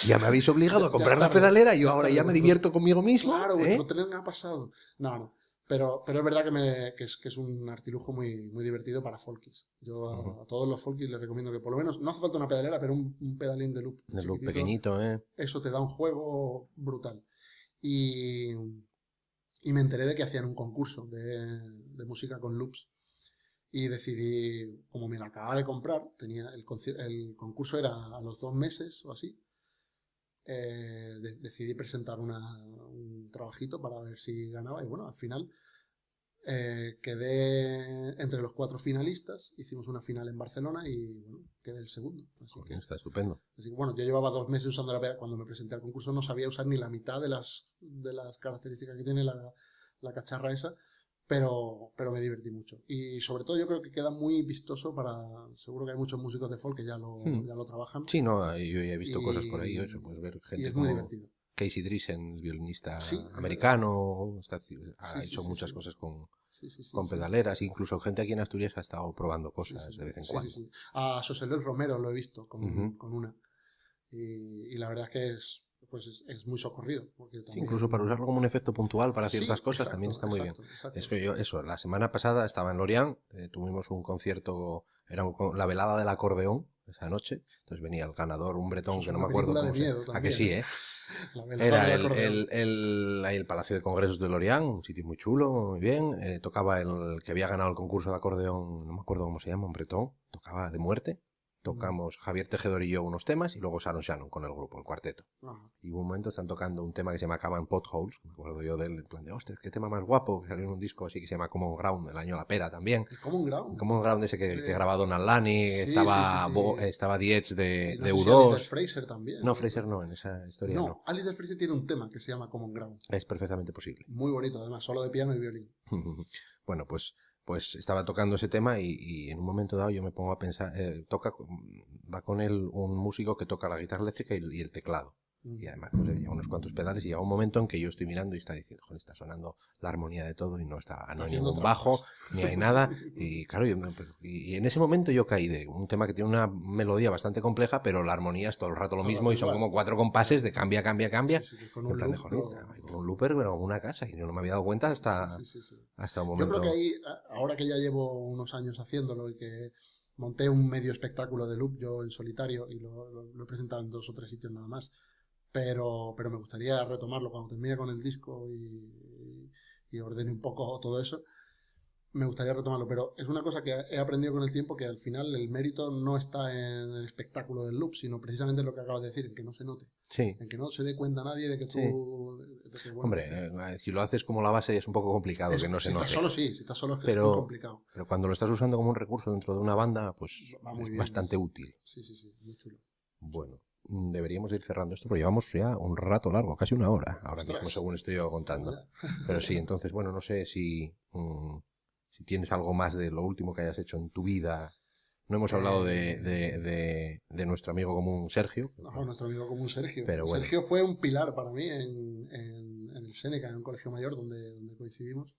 ya me habéis obligado a comprar la pedalera y yo ahora ya me divierto conmigo mismo. Claro, no te me ha pasado. No. Pero es verdad que es un artilujo muy, muy divertido para folkies. Yo a todos los folkies les recomiendo que por lo menos, no hace falta una pedalera, pero un pedalín de loop. De loop pequeñito, Eso te da un juego brutal. Y me enteré de que hacían un concurso de música con loops. Y decidí, como me la acababa de comprar, el concurso era a los 2 meses o así, decidí presentar un trabajito para ver si ganaba. Y bueno, al final quedé entre los 4 finalistas, hicimos una final en Barcelona y bueno, quedé el segundo. Así que, está estupendo. Así que bueno, yo llevaba 2 meses usando la pedalera. Cuando me presenté al concurso no sabía usar ni la mitad de las características que tiene la cacharra esa. Pero me divertí mucho. Y sobre todo yo creo que queda muy vistoso seguro que hay muchos músicos de folk que ya lo trabajan. Sí, no, yo ya he visto cosas por ahí, eso, pues ver gente y es muy divertido. Casey Dreesen, el violinista americano, ha hecho muchas cosas con pedaleras, incluso gente aquí en Asturias ha estado probando cosas de vez en cuando. A José Luis Romero lo he visto con una. Y la verdad es que es muy socorrido. Porque también... incluso para usarlo como un efecto puntual para ciertas cosas también está muy bien. Es que la semana pasada estaba en Lorient, tuvimos un concierto, era la velada del acordeón esa noche, entonces venía el ganador, un bretón que no me acuerdo cómo se llama. ¿A que sí, Era el Palacio de Congresos de Lorient, un sitio muy chulo, muy bien. Tocaba el que había ganado el concurso de acordeón, no me acuerdo cómo se llama, un bretón, tocaba de muerte. Tocamos Javier Tejedor y yo unos temas y luego Sharon Shannon con el grupo, el cuarteto. Y un momento están tocando un tema que se llama Caban Potholes, me acuerdo yo de él, en plan de, ostras, qué tema más guapo, que salió en un disco así que se llama Common Ground, el año La Pera también. Common Ground. Common Ground ese que graba Donald Lani, estaba Dietz de U2. Alice Fraser también. No, Fraser no, en esa historia no. Alice Fraser tiene un tema que se llama Common Ground. Es perfectamente posible. Muy bonito, además, solo de piano y violín. Bueno, pues estaba tocando ese tema y en un momento dado yo me pongo a pensar, va con él un músico que toca la guitarra eléctrica y el teclado. Y además pues, lleva unos cuantos pedales y llega un momento en que yo estoy mirando y está diciendo, joder, está sonando la armonía de todo y no hay ningún bajo, ni hay nada. Y claro, y en ese momento yo caí de un tema que tiene una melodía bastante compleja, pero la armonía es todo el rato lo mismo y son como 4 compases de cambia. Con un looper, pero con una casa y yo no me había dado cuenta hasta un momento. Yo creo que ahí, ahora que ya llevo unos años haciéndolo y que monté un medio espectáculo de loop yo en solitario y lo he presentado en 2 o 3 sitios nada más. Pero me gustaría retomarlo cuando termine con el disco y y ordene un poco todo eso, me gustaría retomarlo. Pero es una cosa que he aprendido con el tiempo, que al final el mérito no está en el espectáculo del loop, sino precisamente en lo que acabas de decir, en que no se note. Sí. En que no se dé cuenta nadie de que tú... Sí. De que, bueno, Hombre, si lo haces como la base es un poco complicado que no se si note. estás solo, sí. Si estás solo es que pero, es muy complicado. Pero cuando lo estás usando como un recurso dentro de una banda, pues Va muy es bien. bastante útil. Sí, muy chulo. Bueno, deberíamos ir cerrando esto, porque llevamos ya un rato largo, casi una hora, ahora Ostras. mismo, según estoy yo contando. Pero sí, entonces, bueno, no sé si tienes algo más de lo último que hayas hecho en tu vida. No hemos hablado de nuestro amigo común Sergio. No, nuestro amigo común Sergio. Pero bueno. Sergio fue un pilar para mí en el Séneca, en un colegio mayor donde coincidimos,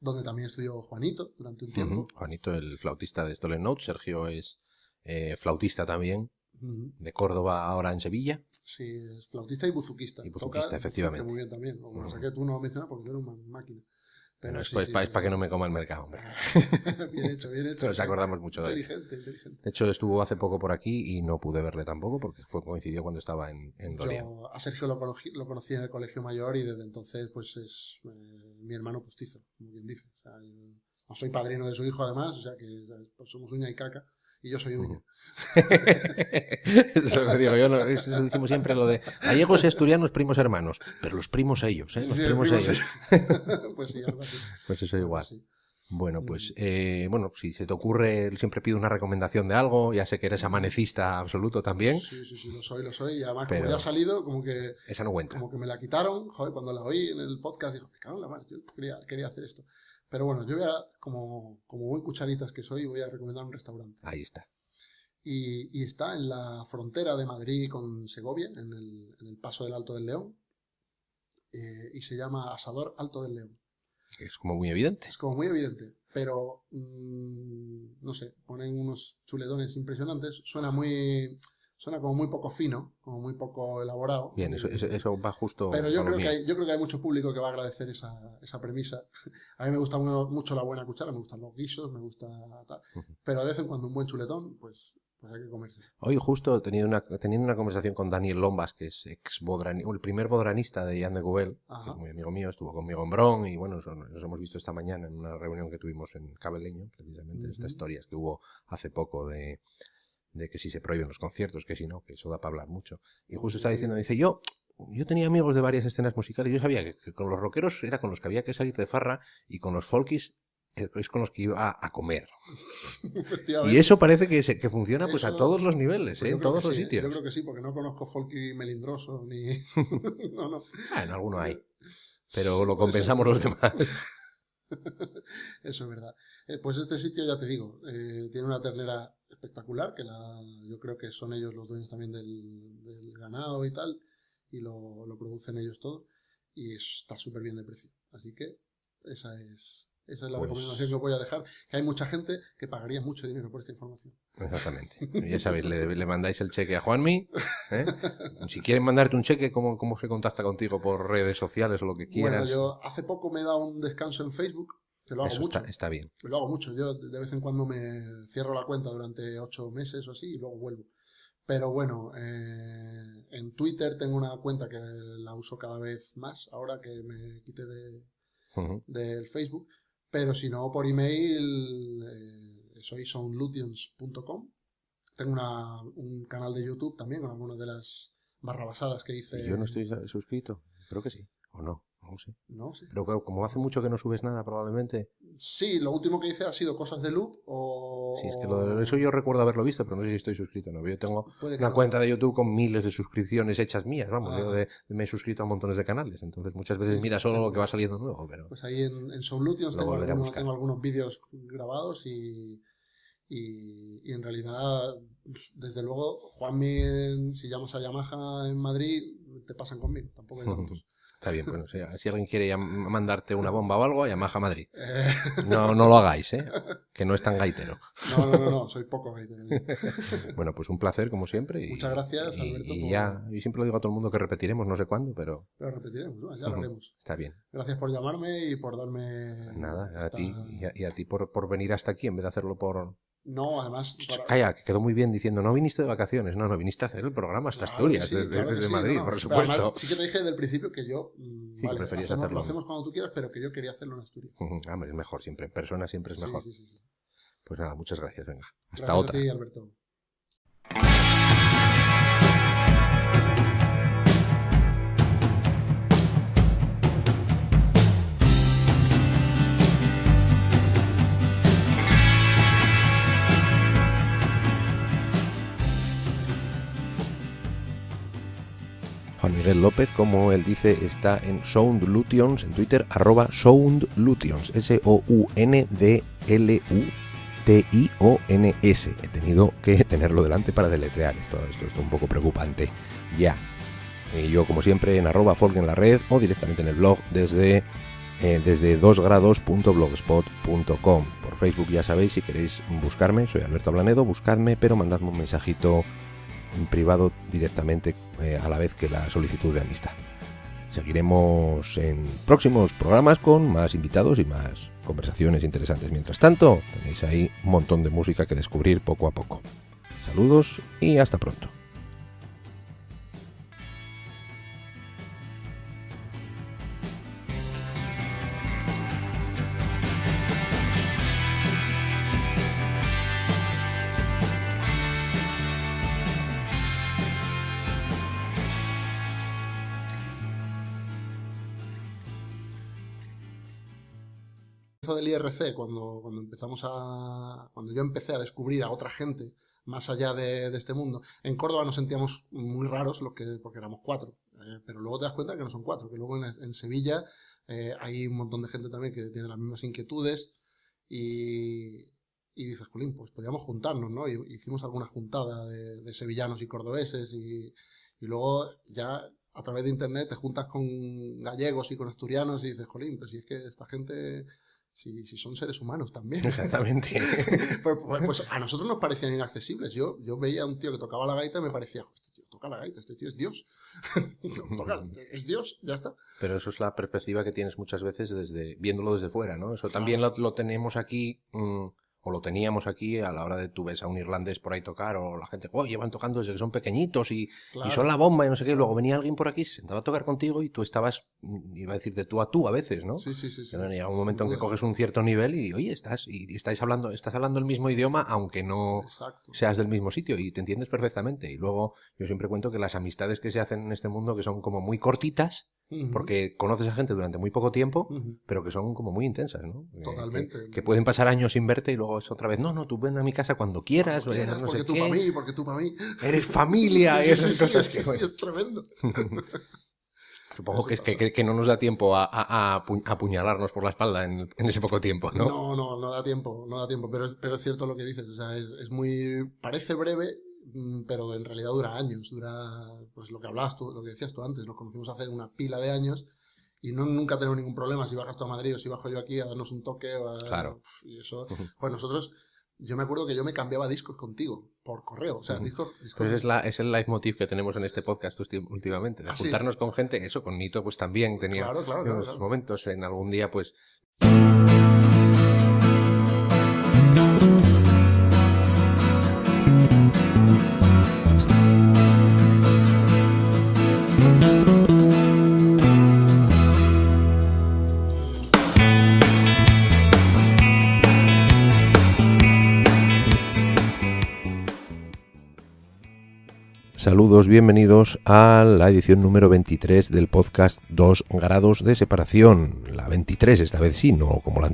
donde también estudió Juanito durante un tiempo. Juanito, el flautista de Stolen Notes. Sergio es flautista también, de Córdoba, ahora en Sevilla. Sí, es flautista y buzuquista. Y buzuquista, toca efectivamente. Muy bien también. O sea que tú no lo mencionas porque tú eres una máquina. Pero es para que no me coma el mercado, hombre. Bien hecho, bien hecho. Nos acordamos mucho de él. Inteligente. De hecho, estuvo hace poco por aquí y no pude verle tampoco porque coincidió cuando estaba en Lorient. Yo a Sergio lo conocí en el colegio mayor y desde entonces pues es mi hermano postizo, como quien dice. O sea, no soy padrino de su hijo además, o sea que pues somos uña y caca. Y yo soy uña. Eso lo digo yo, eso decimos siempre lo de gallegos y asturianos primos hermanos, pero los primos ellos, los primos ellos. Pues sí, algo así. Pues eso igual. Bueno, pues bueno, si se te ocurre, siempre pido una recomendación de algo, ya sé que eres amanecista absoluto también. Sí, lo soy, y además como ya ha salido, como que... Esa no cuenta. Como que me la quitaron, joder, cuando la oí en el podcast, dijo, me cago en la madre, yo quería hacer esto. Pero bueno, yo voy a, como buen cucharitas que soy, voy a recomendar un restaurante. Ahí está. Y está en la frontera de Madrid con Segovia, en el paso del Alto del León, y se llama Asador Alto del León. Es como muy evidente. Es como muy evidente, pero no sé, ponen unos chuletones impresionantes, suena como muy poco fino, como muy poco elaborado. Bien, eso va justo. Pero yo creo que hay mucho público que va a agradecer esa premisa. A mí me gusta mucho la buena cuchara, me gustan los guisos, me gusta tal, pero de vez en cuando un buen chuletón, pues hay que comerse. Hoy justo teniendo una conversación con Daniel Lombas, que es el primer bodranista de Jan de Cubel, que es muy amigo mío, estuvo conmigo en Bron y bueno, nos hemos visto esta mañana en una reunión que tuvimos en Cabeleño, precisamente, estas historias que hubo hace poco de que si se prohíben los conciertos, que si no, que eso da para hablar mucho. Y justo está diciendo, dice, yo tenía amigos de varias escenas musicales, yo sabía que con los rockeros era con los que había que salir de farra y con los folkies es con los que iba a comer. Y eso parece que funciona pues a todos los niveles, en todos los sitios. Yo creo que sí, porque no conozco folky melindroso ni... no. En alguno hay, pero lo compensamos los demás. Eso es verdad. Pues este sitio, ya te digo, tiene una ternera espectacular, que yo creo que son ellos los dueños también del ganado y tal, y lo producen ellos todo, y está súper bien de precio. Así que esa es la recomendación que os voy a dejar, que hay mucha gente que pagaría mucho dinero por esta información. Exactamente. Ya sabéis, le mandáis el cheque a Juanmi. Si quieren mandarte un cheque, ¿cómo se contacta contigo? ¿Por redes sociales o lo que quieras? Bueno, yo hace poco me he dado un descanso en Facebook, que lo hago mucho. Está bien. Lo hago mucho. Yo de vez en cuando me cierro la cuenta durante 8 meses o así y luego vuelvo. Pero bueno, en Twitter tengo una cuenta que la uso cada vez más, ahora que me quité del Facebook. Pero si no, por email, soy sonlutions.com. Tengo un canal de YouTube también con algunas de las barrabasadas que hice. Yo no estoy suscrito, creo que sí, o no. No sé. No sé. Pero como hace mucho que no subes nada, probablemente. Sí, lo último que hice ha sido cosas de loop o... Sí, es que eso yo recuerdo haberlo visto, pero no sé si estoy suscrito o no. Yo tengo una cuenta de YouTube con miles de suscripciones hechas mías, vamos. Yo me he suscrito a montones de canales, entonces muchas veces mira solo lo que va saliendo nuevo. Pero pues ahí en Sonlutions tengo algunos vídeos grabados y en realidad, desde luego, Juanmi, si llamas a Yamaha en Madrid, te pasan conmigo, tampoco hay tantos. Está bien, bueno, si alguien quiere mandarte una bomba o algo, a Yamaha Madrid. No lo hagáis, que no es tan gaitero. No, soy poco gaitero. Bueno, pues un placer, como siempre. Muchas gracias, Alberto. Y siempre lo digo a todo el mundo que repetiremos, no sé cuándo, pero... Pero repetiremos, ¿no? Ya lo haremos. Está bien. Gracias por llamarme y por darme... Nada, a ti por venir hasta aquí en vez de hacerlo por No, además... Calla, que quedó muy bien diciendo, no viniste de vacaciones, no, viniste a hacer el programa hasta Asturias, desde Madrid, por supuesto. Además, sí que te dije desde el principio que yo, sí, que preferías hacerlo. Lo hacemos cuando tú quieras, pero que yo quería hacerlo en Asturias. Hombre, es mejor siempre, en persona siempre es mejor. Sí. Pues nada, muchas gracias, venga. Hasta Gracias otra. A ti, Alberto. Juan Miguel López, como él dice, está en Soundlutions, en Twitter, @Soundlutions, SOUNDLUTIONS. He tenido que tenerlo delante para deletrear, esto es un poco preocupante ya. Y yo, como siempre, en @folk en la red o directamente en el blog desde 2grados.blogspot.com. Por Facebook ya sabéis, si queréis buscarme, soy Alberto Ablanedo, buscadme, pero mandadme un mensajito en privado directamente a la vez que la solicitud de amistad. Seguiremos en próximos programas con más invitados y más conversaciones interesantes. Mientras tanto, tenéis ahí un montón de música que descubrir poco a poco. Saludos y hasta pronto. Del IRC, cuando yo empecé a descubrir a otra gente más allá de este mundo, en Córdoba nos sentíamos muy raros porque éramos 4, pero luego te das cuenta que no son 4, que luego en Sevilla hay un montón de gente también que tiene las mismas inquietudes y dices, jolín, pues podríamos juntarnos, ¿no? Y hicimos alguna juntada de sevillanos y cordobeses y luego ya a través de internet te juntas con gallegos y con asturianos y dices, jolín, pues si es que esta gente... Si son seres humanos también. Exactamente. pues a nosotros nos parecían inaccesibles. Yo veía a un tío que tocaba la gaita y me parecía, este tío toca la gaita, este tío es Dios. Es Dios, ya está. Pero eso es la perspectiva que tienes muchas veces viéndolo desde fuera, ¿no? Eso también lo tenemos aquí, o lo teníamos aquí a la hora de tú ves a un irlandés por ahí tocar, o la gente, llevan tocando desde que son pequeñitos y son la bomba y no sé qué. Luego venía alguien por aquí, se sentaba a tocar contigo y tú estabas, iba a decir, de tú a tú a veces, ¿no? Sí. Pero llega un momento en que coges un cierto nivel y, oye, estás hablando el mismo idioma, aunque no seas del mismo sitio y te entiendes perfectamente. Y luego yo siempre cuento que las amistades que se hacen en este mundo, que son como muy cortitas, porque conoces a gente durante muy poco tiempo, pero que son como muy intensas, ¿no? Totalmente. Que pueden pasar años sin verte y luego es otra vez, no, tú ven a mi casa cuando quieras, porque tú para mí. Eres familia y esas cosas. Sí, es tremendo. Supongo que no nos da tiempo a apuñalarnos por la espalda en ese poco tiempo, ¿no? No da tiempo, pero es cierto lo que dices, o sea, es muy, parece breve, pero en realidad dura años, pues lo que hablabas tú, lo que decías tú antes, nos conocimos hace una pila de años y nunca tenemos ningún problema si bajas tú a Madrid o si bajo yo aquí a darnos un toque claro. Y eso, pues nosotros, yo me acuerdo que yo me cambiaba discos contigo por correo, o sea, discos. Pues es el leitmotiv que tenemos en este podcast últimamente, de juntarnos con gente, eso, con Nito pues también tenía unos momentos en algún día pues... Saludos, bienvenidos a la edición número 23 del podcast 2 grados de separación. La 23 esta vez sí, no como en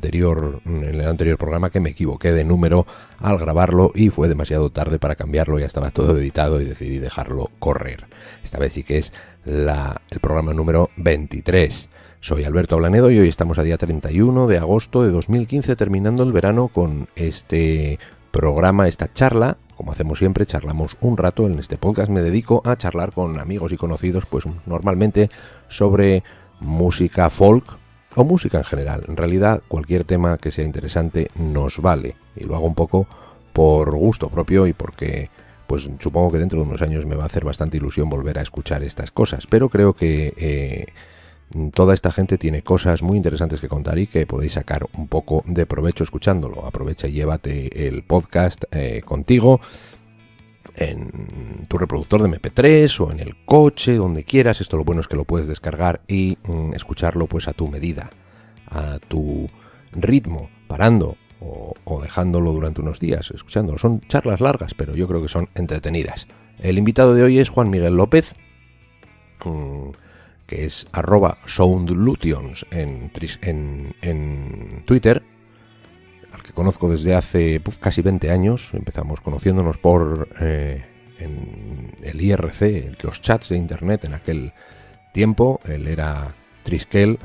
el anterior programa que me equivoqué de número al grabarlo y fue demasiado tarde para cambiarlo, ya estaba todo editado y decidí dejarlo correr. Esta vez sí que es el programa número 23. Soy Alberto Ablanedo y hoy estamos a día 31 de agosto de 2015 terminando el verano con este programa, esta charla. Como hacemos siempre, charlamos un rato. En este podcast me dedico a charlar con amigos y conocidos, pues normalmente sobre música folk o música en general. En realidad, cualquier tema que sea interesante nos vale. Y lo hago un poco por gusto propio y porque, pues supongo que dentro de unos años me va a hacer bastante ilusión volver a escuchar estas cosas. Pero creo que Toda esta gente tiene cosas muy interesantes que contar y que podéis sacar un poco de provecho escuchándolo. Aprovecha y llévate el podcast contigo en tu reproductor de MP3 o en el coche, donde quieras. Esto lo bueno es que lo puedes descargar y escucharlo pues a tu medida, a tu ritmo, parando o dejándolo durante unos días, escuchándolo. Son charlas largas, pero yo creo que son entretenidas. El invitado de hoy es Juan Miguel López, que es @soundlutions en Twitter, al que conozco desde hace casi 20 años. Empezamos conociéndonos por en el IRC, los chats de internet en aquel tiempo. Él era Triskel,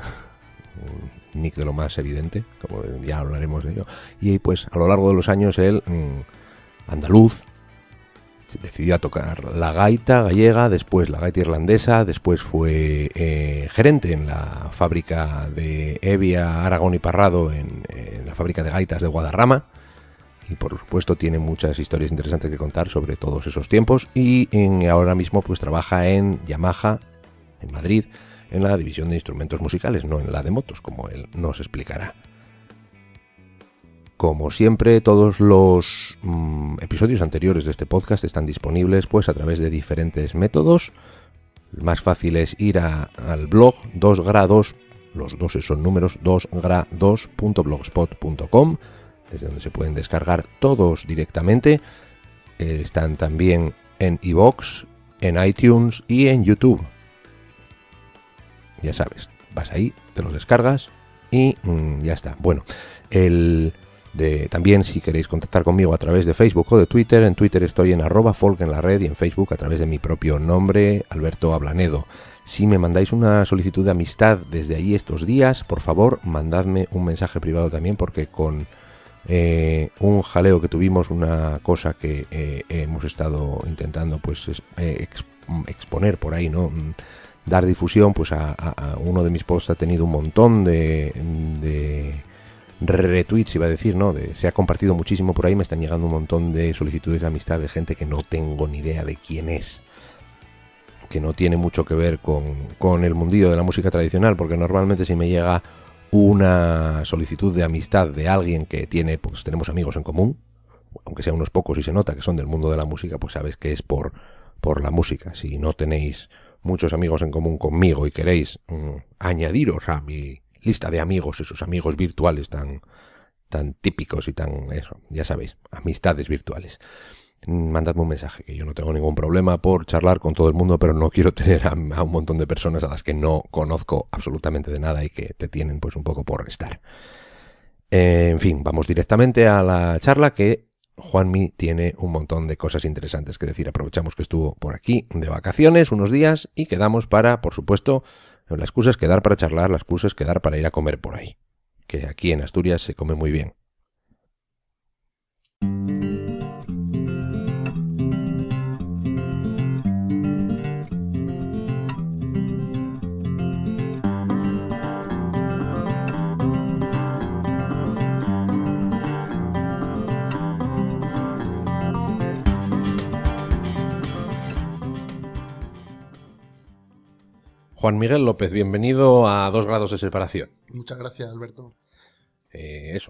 un nick de lo más evidente, como ya hablaremos de ello. Y pues a lo largo de los años él, andaluz, decidió a tocar la gaita gallega, después la gaita irlandesa, después fue gerente en la fábrica de Evia, Aragón y Parrado, en la fábrica de gaitas de Guadarrama, y por supuesto tiene muchas historias interesantes que contar sobre todos esos tiempos, y ahora mismo pues trabaja en Yamaha, en Madrid, en la división de instrumentos musicales, no en la de motos, como él nos explicará. Como siempre, todos los episodios anteriores de este podcast están disponibles pues a través de diferentes métodos. El más fácil es ir al blog 2gra2, los 2 son números, 2gra2.blogspot.com, desde donde se pueden descargar todos directamente. Están también en iVoox, en iTunes y en YouTube. Ya sabes, vas ahí, te los descargas y ya está. Bueno, también si queréis contactar conmigo a través de Facebook o de Twitter, en Twitter estoy en @folkenlared y en Facebook a través de mi propio nombre, Alberto Ablanedo. Si me mandáis una solicitud de amistad desde allí estos días, por favor, mandadme un mensaje privado también, porque con un jaleo que tuvimos, una cosa que hemos estado intentando pues exponer por ahí, ¿no? Dar difusión, pues a uno de mis posts ha tenido un montón de retweets, iba a decir, ¿no? Se ha compartido muchísimo por ahí, me están llegando un montón de solicitudes de amistad de gente que no tengo ni idea de quién es, que no tiene mucho que ver con el mundillo de la música tradicional, porque normalmente si me llega una solicitud de amistad de alguien que pues tenemos amigos en común, aunque sean unos pocos y se nota que son del mundo de la música, pues sabes que es por la música. Si no tenéis muchos amigos en común conmigo y queréis añadiros a mi lista de amigos, esos amigos virtuales tan típicos y ya sabéis, amistades virtuales, mandadme un mensaje, que yo no tengo ningún problema por charlar con todo el mundo, pero no quiero tener a un montón de personas a las que no conozco absolutamente de nada y que te tienen pues un poco por restar. En fin, vamos directamente a la charla, que Juanmi tiene un montón de cosas interesantes que decir. Aprovechamos que estuvo por aquí de vacaciones unos días y quedamos para, por supuesto, la excusa es quedar para charlar, la excusa es quedar para ir a comer por ahí, que aquí en Asturias se come muy bien. Juan Miguel López, bienvenido a 2 grados de separación. Muchas gracias, Alberto.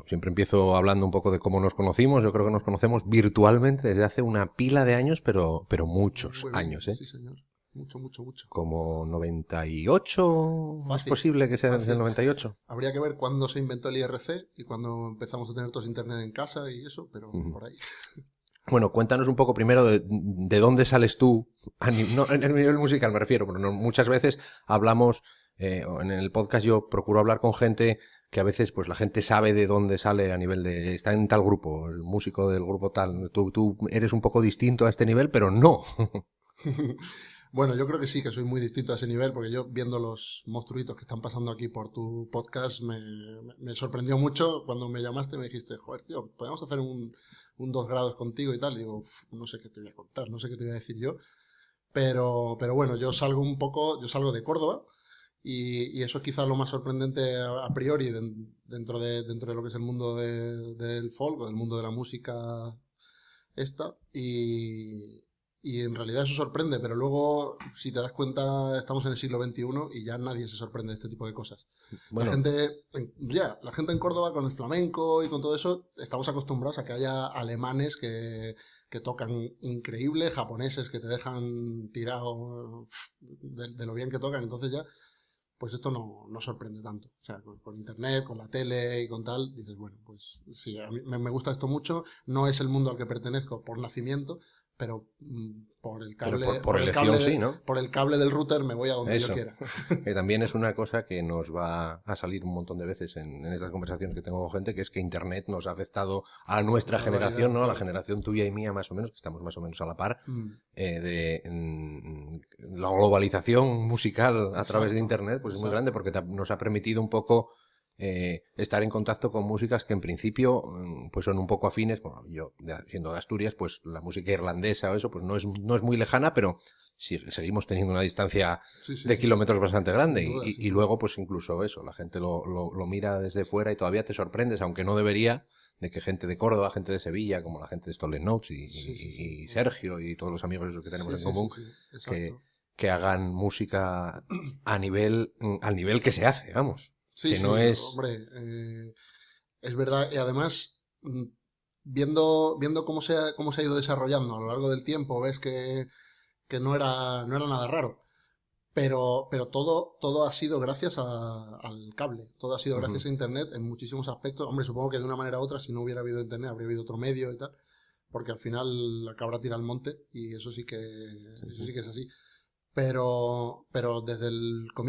Siempre empiezo hablando un poco de cómo nos conocimos. Yo creo que nos conocemos virtualmente desde hace una pila de años, pero muchos años, ¿eh? Sí, señor. Mucho. Como 98, Fácil, ¿es posible que sea desde el fácil. 98? Habría que ver cuándo se inventó el IRC y cuándo empezamos a tener todos internet en casa y eso, pero por ahí. Bueno, cuéntanos un poco primero de dónde sales tú, no, en el nivel musical me refiero, pero muchas veces hablamos, en el podcast yo procuro hablar con gente que a veces pues la gente sabe de dónde sale a nivel de, está en tal grupo, el músico del grupo tal, tú eres un poco distinto a este nivel, pero no. Bueno, yo creo que sí, que soy muy distinto a ese nivel, porque yo viendo los monstruitos que están pasando aquí por tu podcast me sorprendió mucho cuando me llamaste y me dijiste, joder, tío, podemos hacer un 2 grados contigo y tal. Y digo, no sé qué te voy a contar, no sé qué te voy a decir yo. Pero bueno, yo salgo de Córdoba y eso es quizás lo más sorprendente a priori dentro de lo que es el mundo del folk, o del mundo de la música esta. Y en realidad eso sorprende, pero luego, si te das cuenta, estamos en el siglo XXI y ya nadie se sorprende de este tipo de cosas. Bueno, La gente en Córdoba con el flamenco y con todo eso, estamos acostumbrados a que haya alemanes que tocan increíble, japoneses que te dejan tirado de lo bien que tocan, entonces ya, pues esto no sorprende tanto. O sea, con internet, con la tele y con tal, dices, bueno, pues sí, a mí me gusta esto mucho, no es el mundo al que pertenezco por nacimiento, pero por el pero cable, por elección sí, ¿no? por el cable del router me voy a donde yo Eso. quiera. Que también es una cosa que nos va a salir un montón de veces en estas conversaciones que tengo con gente, que es que Internet nos ha afectado a nuestra Una generación, barbaridad, ¿no? A la claro. generación tuya y mía más o menos, que estamos más o menos a la par, Mm, la globalización musical a través de exacto, Internet, pues es muy grande exacto. porque nos ha permitido un poco estar en contacto con músicas que en principio pues son un poco afines. Bueno, yo siendo de Asturias, pues la música irlandesa o eso pues no es muy lejana, pero sí, seguimos teniendo una distancia Sí, sí, de sí. kilómetros bastante grande Sin duda, sin y duda. luego pues incluso eso, la gente lo mira desde fuera y todavía te sorprendes, aunque no debería, de que gente de Córdoba, gente de Sevilla, como la gente de Stolen Notes Sí, sí, sí. y Sergio y todos los amigos esos que tenemos Sí, en sí, sí, común, sí. que, Exacto. que hagan música al nivel que se hace, vamos, Sí, que no sí, es... hombre. Es verdad. Y además, viendo cómo se ha ido desarrollando a lo largo del tiempo, ves que no era nada raro. Pero todo ha sido gracias al cable, todo ha sido Ujú. gracias a Internet en muchísimos aspectos. Hombre, supongo que de una manera u otra, si no hubiera habido Internet, habría habido otro medio y tal, porque al final la cabra tira al monte y Sí, eso sí sí. que es así. Pero desde el comienzo